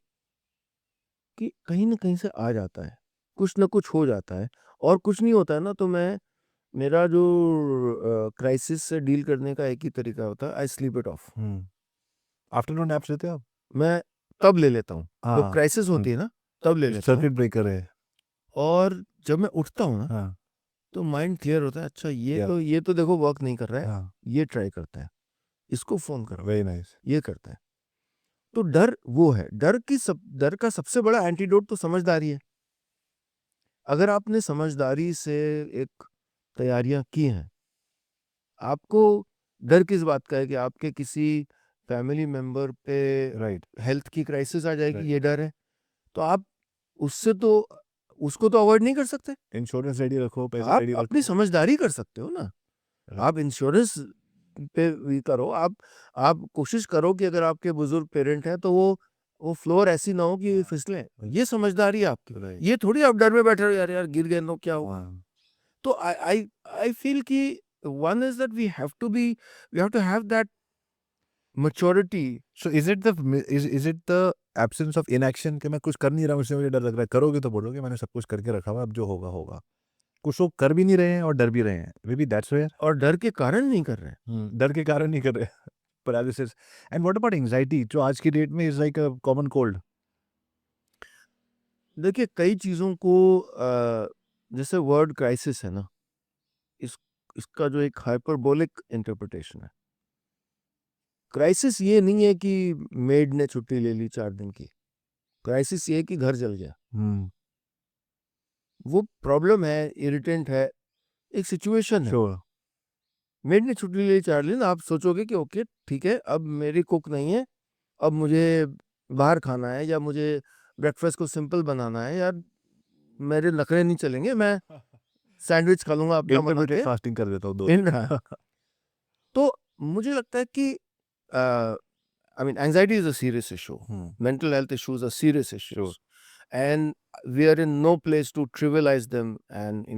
कि कहीं ना कहीं से आ जाता है, कुछ ना कुछ हो जाता है, और कुछ नहीं होता है ना तो मैं, मेरा जो क्राइसिस से डील करने का एक ही तरीका होता है, I sleep it of. Afternoon naps लेते हो आप? मैं तब ले लेता हूँ जब हाँ, क्राइसिस होती है ना, तब ले लेता हूँ। सर्किट ब्रेकर है। और जब मैं उठता हूँ ना हाँ, तो माइंड क्लियर होता है, अच्छा या ये तो देखो वर्क नहीं कर रहा है, हाँ, ये ट्राई करता है, इसको फोन करो, वेरी नाइस। ये करता है। तो डर वो है, डर का सबसे बड़ा एंटीडोट तो समझदारी है। अगर आपने समझदारी से एक तैयारियां की हैं, आपको डर किस बात का है कि आपके किसी फैमिली मेंबर पे राइट, हेल्थ की क्राइसिस आ जाएगी, राइट। ये डर है, तो आप उससे तो उसको तो अवॉइड नहीं कर सकते। इंश्योरेंस रेडी रखो, पैसे आप रेडी अपनी रखो। समझदारी कर सकते हो ना, राइट, आप इंश्योरेंस पे भी करो, आप कोशिश करो कि अगर आपके बुजुर्ग पेरेंट हैं तो वो फ्लोर ऐसी ना हो कि फिसले, ये समझदारी है आपकी। राइट, ये थोड़ी आप डर में बैठे हो, यार यार गिर गए तो क्या हुआ। हाँ। तो आई फील कि one is that we have to have that maturity. So is it the absence of inaction कि मैं कुछ कर नहीं रहा हूँ इसलिए मुझे डर लग रहा है? करोगे तो बोलोगे मैंने सब कुछ करके रखा हुआ है, अब जो होगा होगा। कुछ लोग कर भी नहीं रहे हैं और डर भी रहे हैं, मे बी दैट्स वेयर। और डर के कारण नहीं कर रहे हैं। डर के कारण नहीं कर रहे। Paralysis. And what about anxiety जो आज की डेट में is like a common cold? देखिए कई चीजों को जैसे वर्ड क्राइसिस है ना, इस इसका जो एक हाइपरबोलिक इंटरप्रिटेशन है। क्राइसिस ये नहीं है कि मेड ने छुट्टी ले ली 4 दिन की, क्राइसिस ये है कि घर जल गया। वो प्रॉब्लम है, इरिटेंट है, एक सिचुएशन है। श्योर। मेड ने छुट्टी ले ली 4 दिन, आप सोचोगे कि ओके ठीक है, अब मेरी कुक नहीं है, अब मुझे बाहर खाना है, या मुझे ब्रेकफास्ट को सिंपल बनाना है, यार मेरे नखरे नहीं चलेंगे, मैं सैंडविच खा लूंगा अपना बना इंटरमिटेंट के। फास्टिंग कर देता हूँ 2 इन दिन। तो मुझे लगता है कि I mean, anxiety is a serious issue. Mental health issues are serious issues. Sure. And we are in no place to trivialize them and,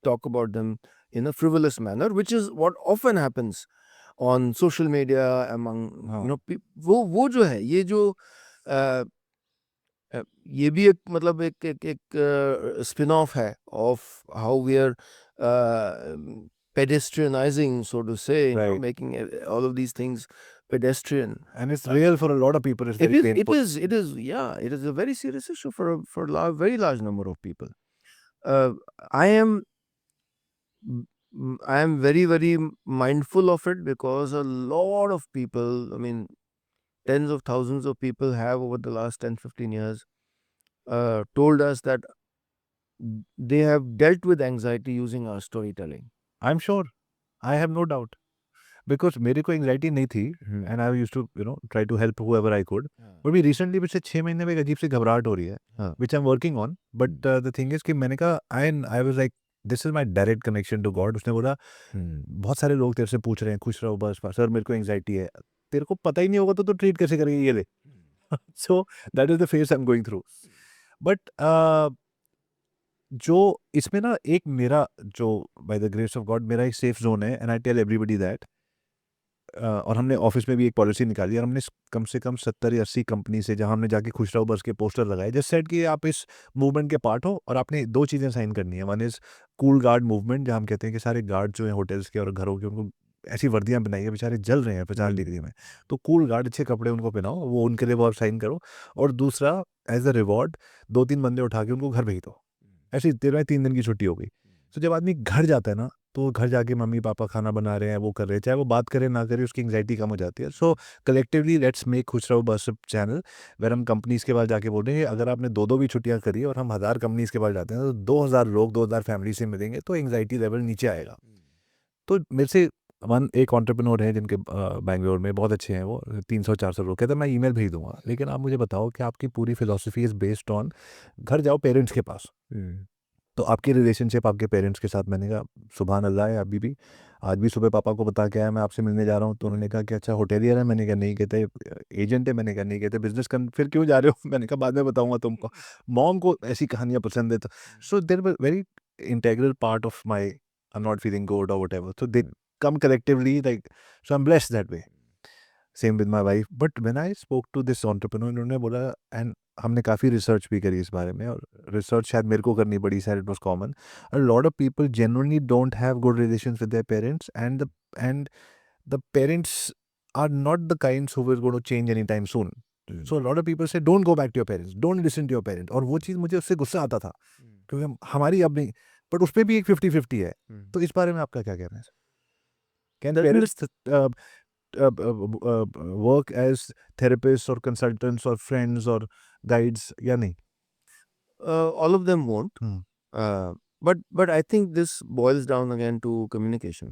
talk about them in a frivolous manner, which is what often happens on social media among, वो जो है, ये जो ये भी एक मतलब एक spin off है of how we are pedestrianizing, so to say, Right. making all of these things pedestrian. And it's real for a lot of people. It's very painful. It is a very serious issue for a very large number of people. I am very, very mindful of it because a lot of people, I mean, tens of thousands of people have over the last 10-15 years told us that they have dealt with anxiety using our storytelling. I am sure, I have no doubt, because मेरे को anxiety नहीं थी and I use to try to help however I could, but भी recently पिछले 6 महीने में एक अजीब सी घबराहट हो रही है हाँ। Which I am working on, but the thing is कि मैंने कहा I was like this is my direct connection to God. उसने बोला बहुत सारे लोग तेरे से पूछ रहे हैं खुश रहो बस सर मेरे को एंग्जाइटी है, तेरे को पता ही नहीं होगा तो ट्रीट कैसे करेंगे ये ले. So that is the phase I am going through. But जो इसमें ना एक मेरा जो by the grace of God मेरा एक सेफ जोन है and I tell everybody that. और हमने ऑफिस में भी एक पॉलिसी निकाली और हमने कम से कम 70 या 80 कंपनी से जहां हमने जाके खुश रहो बस के पोस्टर लगाए, जस्ट सेट कि आप इस मूवमेंट के पार्ट हो और आपने 2 चीज़ें साइन करनी है. One is cool guard movement, जहाँ हम कहते हैं कि सारे गार्ड जो हैं होटल्स के और घरों के, उनको ऐसी वर्दियां बनाई है, बेचारे जल रहे हैं 50 डिग्री में, तो कूल गार्ड अच्छे कपड़े उनको पहनाओ, वो उनके लिए वो आप साइन करो. और दूसरा एज अ रिवॉर्ड 2-3 बंदे उठा के उनको घर भेज दो, ऐसी 3 दिन की छुट्टी हो गई. तो जब आदमी घर जाता है ना, तो घर जाके मम्मी पापा खाना बना रहे हैं, वो कर रहे हैं, चाहे वो बात करे ना करे, उसकी एंग्जाइटी कम हो जाती है. सो कलेक्टिवली लेट्स मेक खुश रहो बस चैनल, वेर हम कंपनीज के पास जाके बोल रहे हैं अगर आपने 2-2 भी छुट्टियां करी और हम 1000 कंपनीज के पास जाते हैं तो 2000 लोग 2000 फैमिली से मिलेंगे, तो एंग्जाइटी लेवल नीचे आएगा. तो मेरे से एक एंटरप्रेन्योर है जिनके बैंगलोर में बहुत अच्छे हैं, वो 300-400 लोग, कहते हैं मैं ईमेल भेज दूंगा, लेकिन आप मुझे बताओ कि आपकी पूरी फिलोसफी इज बेस्ड ऑन घर जाओ पेरेंट्स के पास, तो आपकी रिलेशनशिप आपके पेरेंट्स के साथ. मैंने कहा सुभान अल्लाह है. अभी भी आज भी सुबह पापा को बता के आया मैं आपसे मिलने जा रहा हूँ, तो उन्होंने कहा कि अच्छा होटेलियर है, मैंने कहा नहीं. कहते एजेंट है, मैंने कहा नहीं. कहते बिजनेस कर, फिर क्यों जा रहे हो, मैंने कहा बाद में बताऊंगा तुमको. मॉम को ऐसी कहानियां पसंद है. तो so they're very integral part of my I am not feeling good और whatever, so they come collectively like, so I am blessed that way. Same with my wife. But when I spoke to this entrepreneur, उन्होंने बोला, and हमने काफ़ी research भी करी इस बारे में, और रिसर्च शायद मेरे को करनी पड़ी, शायद it was common. A lot of people genuinely don't have good relations with their parents, and the parents are not the kinds who will gonna change any time soon. So lot of people say don't go back to your parents, don't listen to your parents. और वो चीज़ मुझे उससे गुस्सा आता था, क्योंकि हमारी अब नहीं, बट उस पर भी एक 50-50 है. तो इस बारे में आपका क्या कहना है? Can parents work as therapists or consultants or friends or guides या नहीं? All of them won't. But I think this boils down again to communication.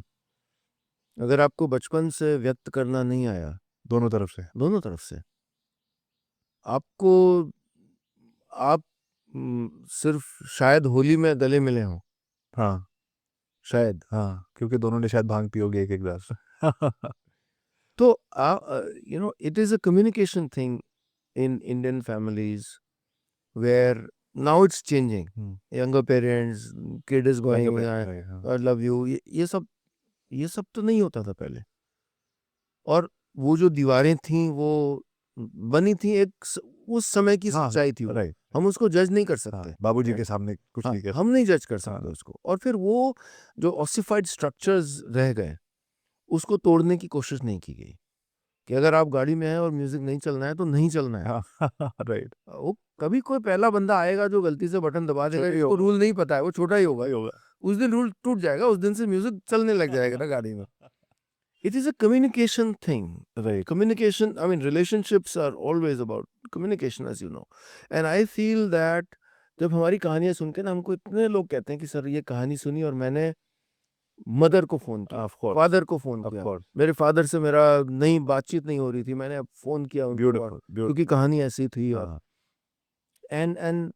अगर आपको बचपन से व्यक्त करना नहीं आया, दोनों तरफ से आपको, आप सिर्फ शायद होली में गले मिले हों, हाँ शायद. हाँ, क्योंकि दोनों ने शायद भांग पी होगी एक ग्लास. तो it is a communication thing in Indian families where now it's changing. Younger parents, kid is going, I love you, ये सब तो नहीं होता था पहले. और वो जो दीवारें थी वो बनी थी उस समय की सच्चाई थी वो. राइट, हम उसको जज नहीं कर सकते. बाबूजी के सामने कुछ नहीं कर हम नहीं जज कर सकते उसको. और फिर वो जो ऑसिफाइड स्ट्रक्चर्स रह गए, उसको तोड़ने की कोशिश नहीं की गई कि अगर आप गाड़ी में हैं और म्यूजिक नहीं चलना है तो नहीं चलना है. राइट. वो कभी कोई पहला बंदा आएगा जो गलती से बटन दबा देगा, जिसको रूल नहीं पता है, वो छोटा ही होगा. उस दिन रूल टूट जाएगा, उस दिन से म्यूजिक चलने लग जाएगा ना गाड़ी में. It is a communication thing. Right. Communication, I mean, relationships are always about communication, as you know. And I feel that जब हमारी कहानियां सुनते हैं ना, हमको इतने लोग कहते हैं कि सर ये कहानी सुनी और मैंने मदर को फोन किया, फादर को फोन किया, मेरे फादर से मेरा बातचीत नहीं हो रही थी, मैंने फोन किया उनको क्योंकि कहानी ऐसी थी. And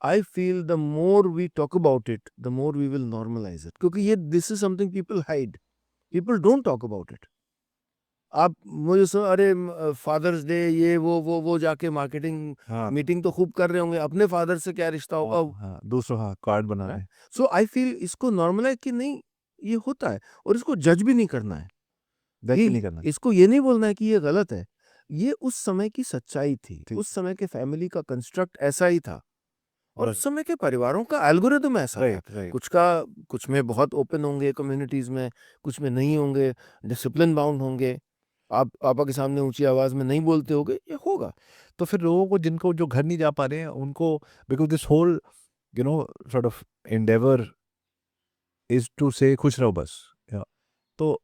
I feel the more we talk about it, the more we will normalize it. क्योंकि ये this is something people hide. People don't talk about it. आप मुझे अरे फादर्स डे ये वो जाके मार्केटिंग मीटिंग तो खूब कर रहे होंगे, अपने फादर से क्या रिश्ता होगा, दूसरों कार्ड बना रहे हैं. सो आई फील इसको नॉर्मलाइज कि नहीं ये होता है, और इसको जज भी नहीं करना है, नहीं करना. इसको ये नहीं बोलना है कि ये गलत है. ये उस समय की सच्चाई थी, उस समय के फैमिली का कंस्ट्रक्ट ऐसा ही था, और उस समय के परिवारों का एल्गोरिथम ऐसा है. कुछ में बहुत ओपन होंगे कम्युनिटीज में, कुछ में नहीं होंगे, डिसिप्लिन बाउंड होंगे, आप पापा के सामने ऊंची आवाज में नहीं बोलते होगे, ये होगा. तो फिर लोगों को जिनको जो घर नहीं जा पा रहे हैं उनको, because this whole sort of endeavour is to say खुश रहो बस, तो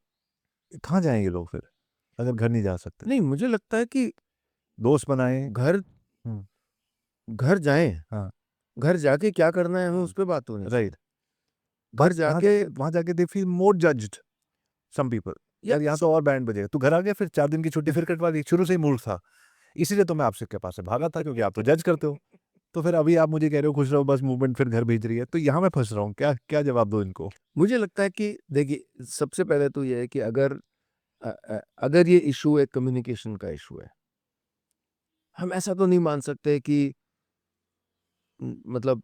कहाँ जाएंगे लोग फिर? अगर घर नहीं जा सकते? नहीं, मुझे लगता है कि दोस्त बनाएं। घर घर जाएं, हाँ। घर जाके क्या करना है हमें उस पे बात होनी चाहिए। राइट। घर जाके वहां जाके they feel more judged some people, यार यहाँ तो और बैंड बजेगा, तू घर आ गया, फिर 4 दिन की छुट्टी फिर कटवा ली, शुरू से ही मूड था, इसीलिए तो मैं आपसे के पास से भागा था, क्योंकि आप तो जज करते हो। तो फिर अभी आप मुझे कह रहे हो खुश रहो बस, मूवमेंट फिर घर भेज रही है, तो यहाँ मैं फंस रहा हूँ, क्या क्या जवाब दो इनको? मुझे लगता है कि देखिए, सबसे पहले तो ये है कि अगर ये इशू एक कम्युनिकेशन का इशू है, हम ऐसा तो नहीं मान सकते कि मतलब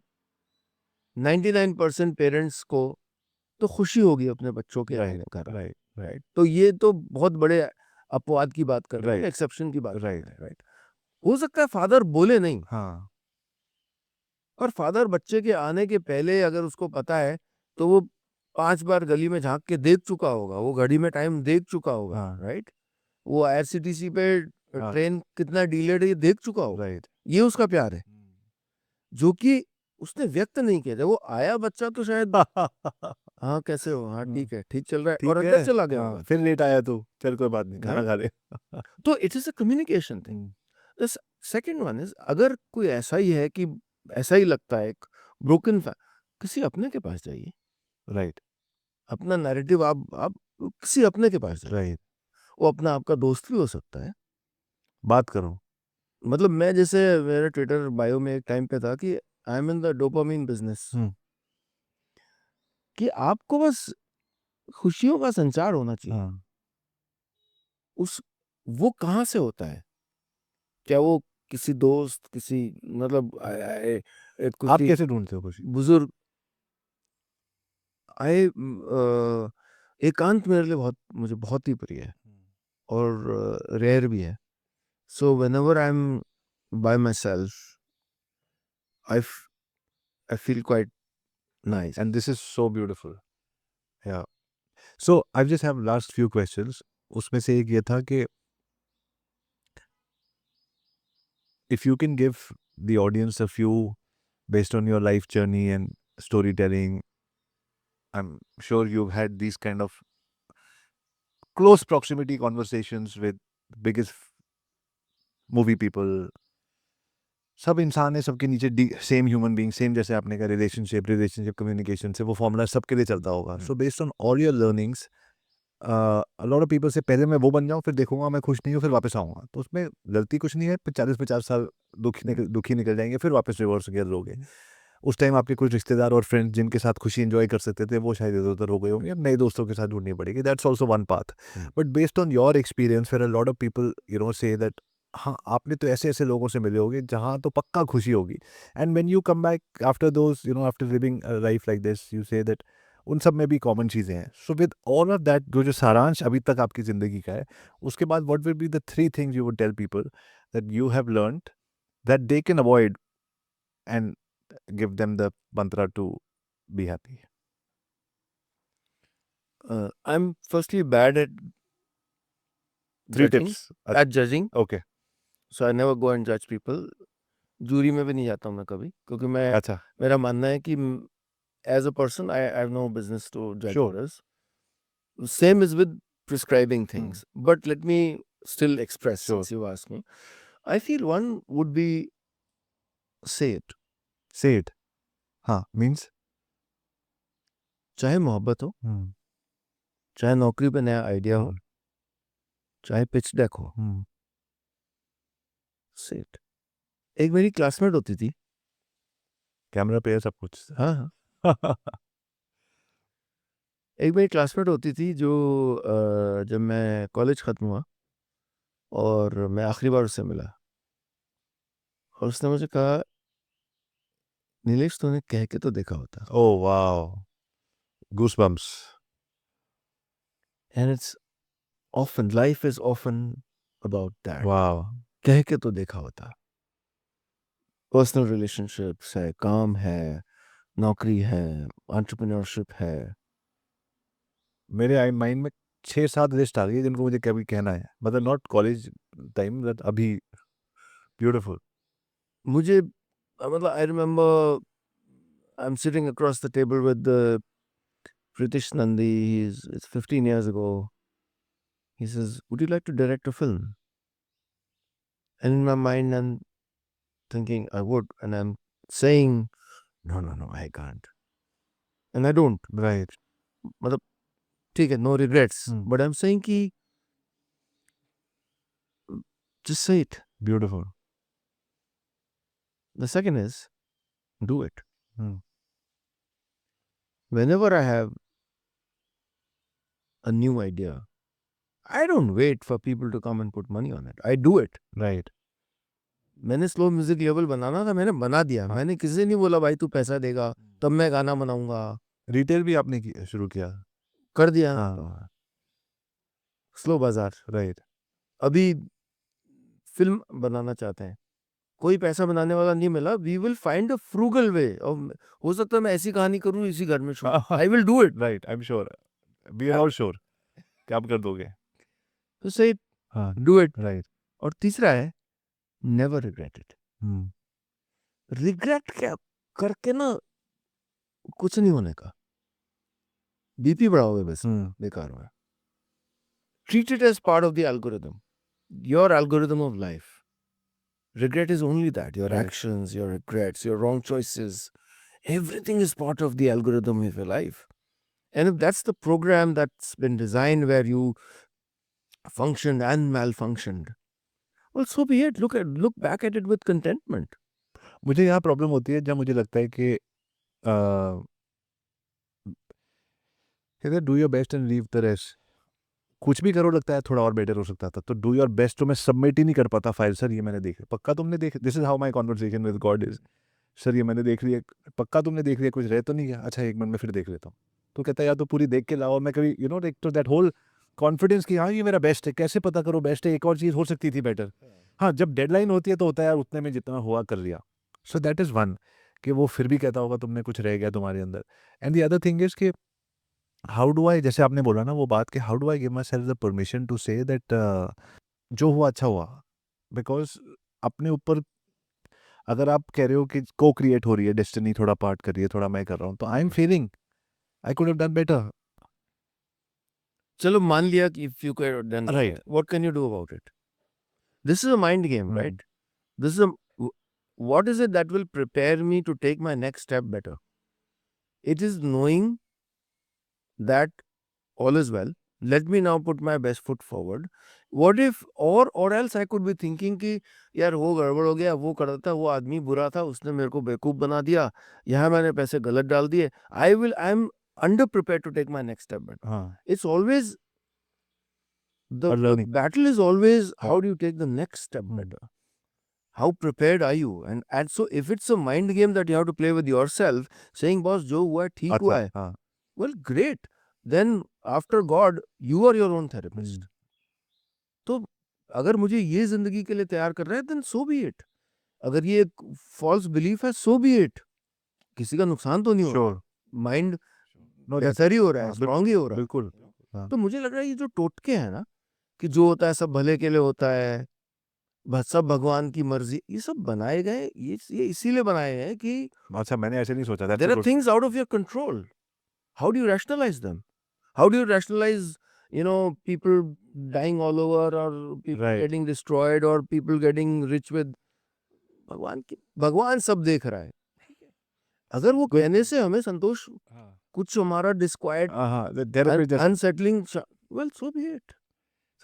99% पेरेंट्स को तो खुशी होगी अपने बच्चों के आने राइट घर। राइट राइट तो ये तो बहुत बड़े अपवाद की बात कर रहे हैं, राइट एक्सेप्शन की बात कर रहे राइट हैं। राइट हो सकता है फादर बोले नहीं, हाँ और फादर बच्चे के आने के पहले अगर उसको पता है तो वो 5 बार गली में झांक के देख चुका होगा, वो घड़ी में टाइम देख चुका होगा, हाँ राइट? वो आईआरसीटीसी पे हाँ ट्रेन कितना डिलेड है ये देख चुका होगा। राइट ये उसका प्यार है, जो कि उसने व्यक्त नहीं किया। जब वो आया बच्चा तो शायद हाँ कैसे हो, हाँ ठीक है, ठीक चल रहा है, और ठीक अंदर है। चला गया हाँ होगा। फिर लेट आया तू, चल कोई बात नहीं, खाना Right? खा ले। तो it is a communication thing. The second one is, अगर कोई ऐसा ही है कि ऐसा ही लगता है एक ब्रोकन, किसी अपने के पास जाइए। राइट अपना नैरेटिव आप किसी अपने के पास जाइए। राइट वो अपना आपका दोस्त भी हो सकता है। बात करो। मतलब मैं जैसे, मेरे ट्विटर बायो में एक टाइम पे था कि I am in the dopamine business, कि आपको बस खुशियों का संचार होना चाहिए। हाँ उस वो कहाँ से होता है? क्या वो किसी दोस्त, किसी मतलब आप किसी कैसे ढूंढते हो खुशी? बुजुर्ग? आए एकांत मेरे लिए मुझे बहुत ही प्रिय है, और रेयर भी है। So whenever I am bye my self, I I feel quite nice. And this is so beautiful. Yeah. So I just have last few questions. उसमें से एक ये था कि if you can give the audience a few, based on your life journey and storytelling, I'm sure you've had these kind of close proximity conversations with biggest movie people. सब इंसान है, सबके नीचे सेम ह्यूमन बीइंग, सेम, जैसे आपने कहा relationship communication से वो फॉर्मूला सबके लिए चलता होगा। So based on all your learnings, a lot of people से पहले मैं वो बन जाऊँ, फिर देखूंगा मैं खुश नहीं हूँ, फिर वापस आऊँगा, तो उसमें गलती कुछ नहीं है, फिर 40-50 साल दुखी निकल जाएंगे, फिर वापस रिवर्स गियर लोगे। उस टाइम आपके कुछ रिश्तेदार और फ्रेंड्स जिनके साथ खुशी एंजॉय कर सकते थे, वो शायद इधर उधर हो गए होंगे, अब नए दोस्तों के साथ ढूंढनी पड़ेगी, that's also one path. But based on your experience, फिर a lot of people say that हाँ, आपने तो ऐसे ऐसे लोगों से मिले होंगे जहाँ तो पक्का खुशी होगी, and when you come back after those, after living life like this, you say that उन सब में भी कॉमन चीज़ें हैं। So with all of that, जो सारांश अभी तक आपकी ज़िंदगी का है, उसके बाद what will be the 3 things you would tell people that you have learned that they can avoid and give them the mantra to be happy? I am firstly bad at 3 judging, tips. Okay. So I never go and जज people. Jury में भी नहीं जाता हूँ मैं कभी, क्योंकि अच्छा, मेरा मानना है कि as a person I have no business to जज Sure. Others. Same is with prescribing things. But let me still express, Sure. since you asked me. I feel one would be, say it. Say it. हाँ, means? चाहे मोहब्बत हो, चाहे नौकरी पे नया idea हो, चाहे पिच डेक हो, say it. एक मेरी क्लासमेट होती थी। कैमरा पे है सब कुछ। हाँ हाँ, एक मेरी क्लासमेट होती थी जो जब मैं कॉलेज ख़त्म हुआ और मैं आखिरी बार उससे मिला, और उसने मुझे कहा, नीलेश तूने कह के तो देखा होता। Oh wow. Goosebumps. And it's often, life is often about that. Wow. कह के तो देखा होता। पर्सनल रिलेशनशिप्स है, काम है, नौकरी है, एंटरप्रेन्योरशिप है। मेरे आई माइंड में 6-7 लिस्ट आ गई है जिनको मुझे कभी कहना है, मतलब नॉट कॉलेज टाइम, बट अभी। ब्यूटीफुल। मुझे मतलब I remember I am sitting across the table with Pritish Nandi. It's 15 years ago. He says, would you like to direct a film? And in my mind, I'm thinking I would, and I'm saying, no, I can't. And I don't. Right. मतलब ठीक है, no regrets. Hmm. But I'm saying कि just say it. Beautiful. The second is, do it. Hmm. Whenever I have a new idea, I don't wait for people to come and put money on it. I do it. Right. मैंने slow music level बनाना था, मैंने बना दिया. मैंने किसी से नहीं बोला भाई तू पैसा देगा तब मैं गाना बनाऊंगा. रिटेल भी आपने शुरू किया. कर दिया. हाँ. स्लो बाजार. Right. अभी फिल्म बनाना चाहते हैं, कोई पैसा बनाने वाला नहीं मिला. We will find a frugal way. हो सकता है मैं ऐसी कहानी करूं इसी घर में shoot. I will do it. Right. I'm sure. We are all sure कि आप कर दोगे. तो से हाँ. Do it. Right. और तीसरा है never regret it. Hmm. Regret क्या करके ना कुछ नहीं होने का. बीपी बढ़ाओगे बस. Hmm. बेकार हुआ. Treat it as part of the algorithm. Your algorithm of life. Regret is only that. Your Right. actions, your regrets, your wrong choices. Everything is part of the algorithm of your life. And if that's the program that's been designed where you functioned and malfunctioned, well, so be it. Look back at it with contentment. मुझे यहाँ problem होती है जब मुझे लगता है कि do your best and leave the rest. कुछ भी करो लगता है थोड़ा और बेटर हो सकता था, तो डू योर बेस्ट तो मैं सबमिट ही नहीं कर पाता फाइल. सर ये मैंने देखा, पक्का तुमने देख. This is how my conversation with God is. Sir ये मैंने देख लिया, पक्का तुमने देख लिया, कुछ रह तो नहीं गया. अच्छा एक मिनट में फिर देख लेता हूँ. तो कहता है या तो पूरी देख के लाओ. मैं कभी एक तो दैट होल कॉन्फिडेंस कि हाँ ये मेरा बेस्ट है. कैसे पता करो बेस्ट है, एक और चीज़ हो सकती थी बेटर. हाँ जब डेडलाइन होती है तो होता है यार उतने में जितना हुआ कर लिया. सो दैट इज़ वन कि वो फिर भी कहता होगा तुमने कुछ रह गया तुम्हारे अंदर. And the other thing is कि हाउ डू आई, जैसे आपने बोला ना वो बात कि how do I give myself the permission to say that जो हुआ अच्छा हुआ. बिकॉज अपने ऊपर अगर आप कह रहे हो कि को क्रिएट हो रही है, डेस्टिनी थोड़ा पार्ट कर रही है, थोड़ा मैं कर रहा हूँ, तो I am feeling I could have done better. चलो मान लिया कि if you could have done Right. that, what can you do about it? This is a mind game, Hmm. right? This is what is it that will prepare me to take my next step better? It is knowing that all is well. Let me now put my best foot forward. What if or else I could be thinking कि यार वो गड़बड़ हो गया, वो कर रहा था, वो आदमी बुरा था, उसने मेरे को बेवकूफ बना दिया, यहाँ मैंने पैसे गलत डाल दिए. I'm under prepared to take my next step better. हाँ. It's always the Or learning. battle is always how do you take the next step better? How prepared are you? And so if it's a mind game that you have to play with yourself, saying boss जो हुआ है ठीक हुआ है, हाँ. well great. Then after God, you are your own therapist. तो अगर मुझे ये जिंदगी के लिए तैयार कर रहा है, then so be it. अगर ये एक false belief है, so be it. किसी का नुकसान तो नहीं हो रहा. Sure. माइंड No, बेहतर ही हो रहा है, हाँ, स्ट्रांग ही हो रहा है. बिल्कुल. हाँ. तो मुझे लग रहा है ये जो टोटके हैं ना कि जो होता है सब भले के लिए होता है, सब भगवान की मर्जी, ये सब बनाए गए, ये इसीलिए बनाए गए कि अच्छा मैंने ऐसे नहीं सोचा. there are things out of your control. How do you rationalize them? How do you rationalize, people dying all over or people Right. getting destroyed or people getting rich with भगवान सब देख रहा है. अगर वो कहने से हमें संतोष कुछ हमारा disquiet, unsettling, well, so be it.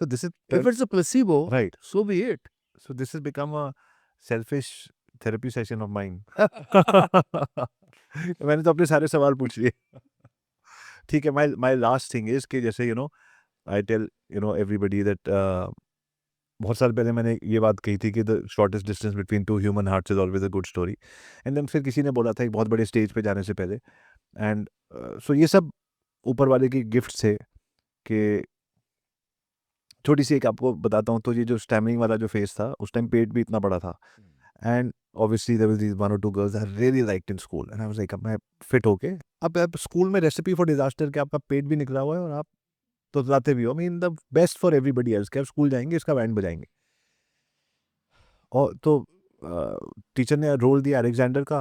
So this is If it's a placebo, right. so be it. So this has become a selfish therapy session of mine. मैंने तो अपने सारे सवाल पूछ लिए. ठीक है. My last thing is कि जैसे I tell everybody that बहुत साल पहले मैंने ये बात कही थी कि the shortest distance between two human hearts is always a good story. And then फिर किसी ने बोला था एक बहुत बड़े स्टेज पे जाने से पहले. And so ये सब ऊपर वाले की गिफ्ट थे कि छोटी सी एक आपको बताता हूँ. तो ये जो स्टैमरिंग वाला जो फेस था उस टाइम पेट भी इतना बड़ा था. And obviously there was these 1 or 2 girls I really liked in school and I was like अब मैं फिट होके अब स्कूल में रेसिपी फॉर डिजास्टर के आपका पेट भी निकला हुआ है और आप तो लाते भी हो. I mean the best for everybody else कि आप स्कूल जाएंगे इसका बैंड बजाएंगे. और तो टीचर ने रोल दिया अलेक्जेंडर का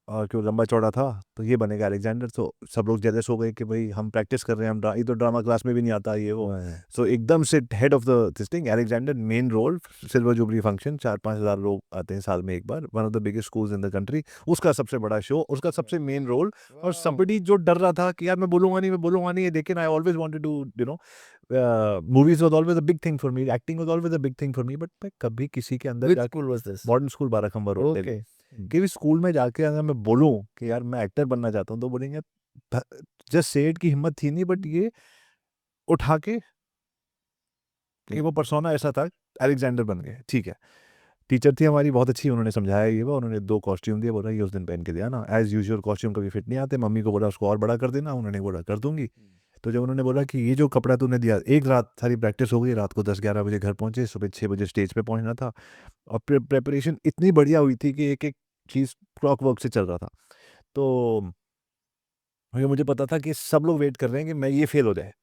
और क्यों लंबा चौड़ा था तो ये बनेगा अलेक्जेंडर। तो सब लोग जेलस हो गए कि भाई हम प्रैक्टिस कर रहे हैं, ये तो ड्रामा क्लास में भी नहीं आता ये वो। सो एकदम से head of the this thing Alexander, main role, silver jubilee function, 4-5 हज़ार लोग आते हैं साल में एक बार, one of the biggest schools in the country, उसका सबसे बड़ा शो, उसका सबसे मेन रोल। और somebody जो डर रहा था कि यार मैं बोलूंगा नहीं, लेकिन I always wanted to movies was always a big thing for me, acting was always a big thing for me, but मैं कभी किसी के अंदर Which जाके, school was this? Modern school Barakhamba road Delhi, Okay. कि भी स्कूल में जाके अगर मैं बोलूं कि यार मैं एक्टर बनना चाहता हूँ तो बोलेंगे जस्ट से इट, की हिम्मत थी नहीं, बट ये उठा के कि वो पर्सोना ऐसा था, अलेक्जेंडर बन गए। ठीक है, टीचर थी हमारी बहुत अच्छी, उन्होंने समझाया ये वो, उन्होंने 2 कॉस्ट्यूम दिए, बोला ये उस दिन पहन के दिया ना, एज यूजुअल कॉस्ट्यूम कभी फिट नहीं आते, मम्मी को बोला उसको और बड़ा कर देना, उन्होंने बोला कर दूंगी। तो जब उन्होंने बोला कि ये जो कपड़ा तूने दिया, एक रात सारी प्रैक्टिस हो गई, रात को 10-11 बजे घर पहुंचे, सुबह 6 बजे स्टेज पे पहुंचना था, और प्रेपरेशन इतनी बढ़िया हुई थी कि एक एक चीज़ क्लॉक वर्क से चल रहा था। तो क्योंकि मुझे पता था कि सब लोग वेट कर रहे हैं कि मैं ये फेल हो जाए,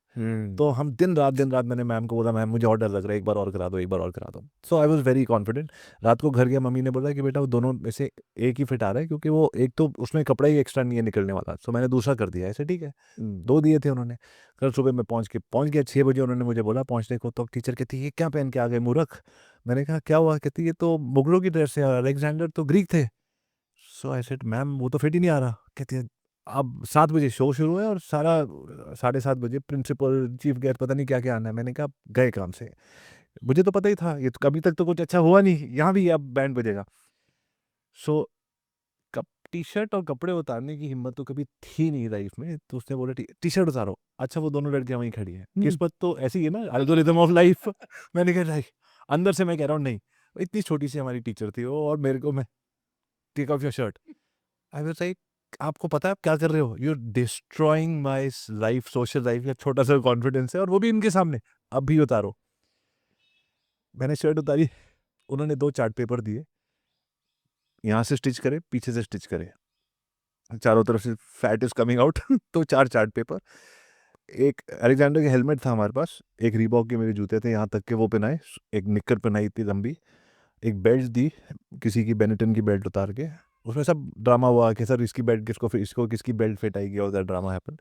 तो हम दिन रात मैंने मैम को बोला, मैम मुझे और डर लग रहा है, एक बार और करा दो, एक बार और करा दो। सो आई वाज वेरी कॉन्फिडेंट। रात को घर गया, मम्मी ने बोला कि बेटा वो दोनों में से एक ही फिट आ रहा है, क्योंकि वो एक तो उसमें कपड़ा ही एक्स्ट्रा नहीं है निकलने वाला, सो मैंने दूसरा कर दिया। ऐसे ठीक है, 2 दिए थे उन्होंने। कल सुबह मैं पहुंच गया 6 बजे, उन्होंने मुझे बोला पहुंचने को, तो टीचर कहती ये क्या पहन के आ गए मूर्ख। मैंने कहा क्या हुआ, कहती ये तो मुगलों की ड्रेस है, अलेक्जेंडर तो ग्रीक थे। सो आई सेड मैम वो तो फिट ही नहीं आ रहा। कहती है अब 7 बजे शो शुरू है और सारा 7:30 बजे प्रिंसिपल चीफ गेस्ट पता नहीं क्या क्या आना है। मैंने कहा गए काम से, मुझे तो पता ही था ये तो कभी तक तो कुछ अच्छा हुआ नहीं, यहाँ भी अब बैंड बजेगा। सो कप टी शर्ट और कपड़े उतारने की हिम्मत तो कभी थी नहीं लाइफ में, तो उसने बोला टी शर्ट उतारो। अच्छा वो दोनों लड़कियां वहीं खड़ी हैं, किस्मत तो ऐसी है ना, एल्गोरिथम ऑफ लाइफ। मैंने कहा लाइक, अंदर से मैं कह रहा हूँ नहीं, इतनी छोटी सी हमारी टीचर थी वो, और मेरे को, मैं take off your shirt. I was like आपको पता है आप क्या कर रहे हो, you are destroying my life, social life का छोटा सा कॉन्फिडेंस है, और वो भी इनके सामने, अब भी उतारो। मैंने शर्ट उतारी, उन्होंने 2 चार्ट पेपर दिए, यहाँ से स्टिच करे, पीछे से स्टिच करे, चारों तरफ से फैट इज कमिंग आउट। तो 4 चार्ट पेपर, एक अलेक्जेंडर के हेलमेट था हमारे पास, एक रीबॉक के मेरे जूते थे यहाँ तक के वो पहनाए, एक निक्कर पहनाई इतनी लंबी, एक बेल्ट दी, किसी की बेनेटन की बेल्ट उतार के, उसमें सब ड्रामा हुआ कि सर इसकी बेल्ट किसको, फिर इसको किसकी बेल्ट फिट आएगी, और ड्रामा हैपन।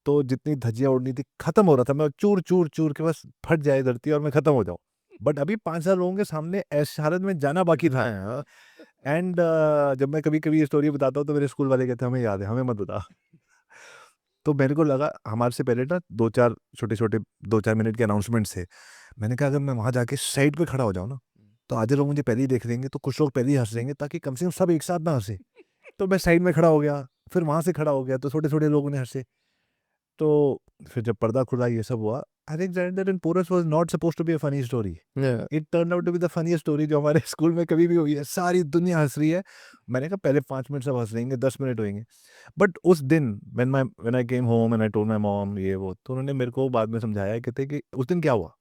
तो जितनी धज्जियां उड़नी थी, खत्म हो रहा था, मैं चूर चूर चूर के बस फट जाए धरती और मैं खत्म हो जाऊं, बट अभी 5 साल लोगों के सामने ऐसी हालत में जाना बाकी था। एंड जब मैं कभी कभी ये स्टोरी बताता हूँ तो मेरे स्कूल वाले कहते हैं हमें याद है, हमें मत बता। तो मेरे को लगा हमारे से पहले ना 2-4 छोटे छोटे 2-4 मिनट के अनाउंसमेंट थे। मैंने कहा अगर मैं वहां जाके साइड पे खड़ा हो जाऊँ ना, तो आधे लोग मुझे पहले ही देख लेंगे, तो कुछ लोग पहले ही हंस लेंगे, ताकि कम से कम सब एक साथ ना हंसे। तो मैं साइड में खड़ा हो गया, फिर वहां से खड़ा हो गया, तो छोटे छोटे लोगों ने हंसे। तो फिर जब पर्दा खुला ये सब हुआ, Alexander and Porus was not supposed to be a funny story, Yeah. It turn out to be the funniest story जो हमारे स्कूल में कभी भी हुई है, सारी दुनिया हंस रही है। मैंने कहा पहले 5 मिनट सब हंस लेंगे, 10 मिनट होंगे, बट उस दिन when I came home and I told my mom ये वो, तो उन्होंने मेरे को बाद में समझाया, कहते कि उस दिन क्या हुआ।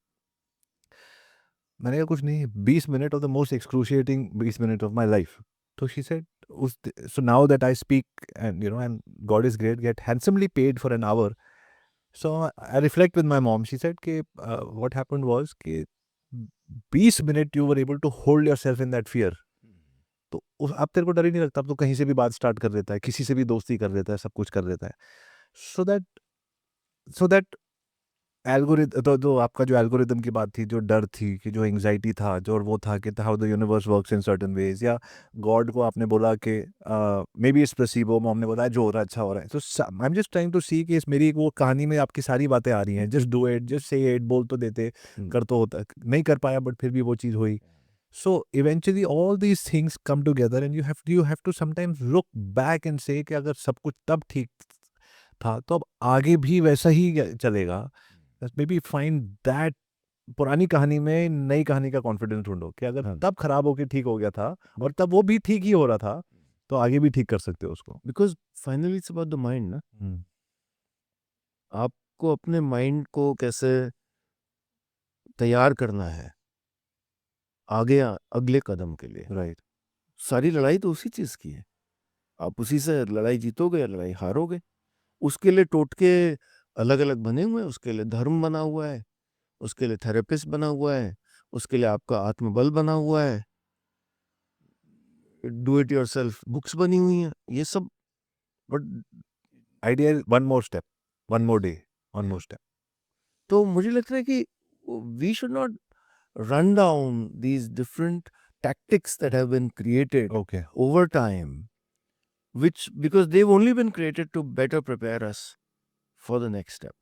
मैंने कहा कुछ नहीं, 20 minute of the most excruciating 20 minute of my life. तो she said us, so now that I speak and and God is great, get handsomely paid for an hour. So I reflect with my mom. She said कि what happened was कि 20 minute you were able to hold yourself in that fear. तो अब तेरे को डर ही नहीं लगता, अब तो कहीं से भी बात स्टार्ट कर देता है, किसी से भी दोस्ती कर देता है, सब कुछ कर देता है। So that so that algorithm, तो जो आपका जो एल्गोरिथम की बात थी, जो डर थी, कि जो एंग्जाइटी था, जो वो था कि how the universe works in certain veg, या गॉड को आपने बोला कि may be it's placebo, mom ने बोला जो हो रहा है अच्छा हो रहा है। तो I am just trying to see कि इस मेरी वो कहानी में आपकी सारी बातें आ रही हैं, just do it, just say it, बोल तो देते, कर तो होता, नहीं कर पाया बट फिर भी वो चीज़ हुई। So eventually all these things come together and you have to sometimes look back and say कि अगर सब कुछ तब ठीक था तो अब आगे भी वैसा ही चलेगा। मे बी फाइंड दैट, पुरानी कहानी में नई कहानी का कॉन्फिडेंस ढूंढो कि अगर हाँ. तब खराब होके ठीक हो गया था और तब वो भी ठीक ही हो रहा था, तो आगे भी ठीक कर सकते हो उसको। Because finally it's about the mind ना. आपको अपने माइंड को कैसे तैयार करना है आगे अगले कदम के लिए. राइट। सारी लड़ाई तो उसी चीज की है. आप उसी से लड़ाई जीतोगे या लड़ाई हारोगे. उसके लिए टोटके अलग अलग बने हुए हैं. उसके लिए धर्म बना हुआ है, उसके लिए थेरेपिस्ट बना हुआ है, उसके लिए आपका आत्मबल बना हुआ है. डू इट योरसेल्फ बुक्स बनी हुई हैं, ये सब। But idea one more step, one more day, one more step. तो मुझे लगता है कि we should not run down these different tactics that have been created Okay. over time, which because they've only been created to better prepare us for the next step.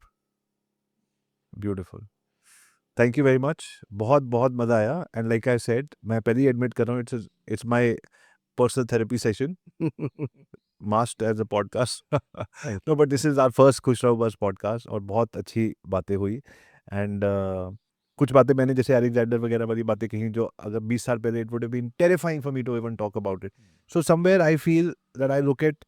Beautiful. Thank you very much. बहुत बहुत मज़ा आया. And like I said, मैं पहले ही admit कर रहा हूँ, it's my personal therapy session masked as a podcast. No, but this is our first खुश रहो बस पॉडकास्ट, और बहुत अच्छी बातें हुई. एंड कुछ बातें मैंने जैसे अलेक्जेंडर वगैरह वाली बातें कही जो अगर 20 साल पहले it would have been terrifying for me to even talk about it. So somewhere I feel that I look at,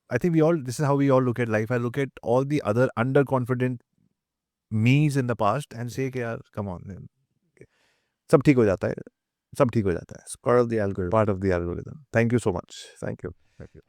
I think this is how we all look at life. I look at all the other underconfident me's in the past and say कि यार come on, सब ठीक हो जाता है, सब ठीक हो जाता है. It's part of the algorithm. Part of the algorithm. Thank you so much. Thank you. Thank you.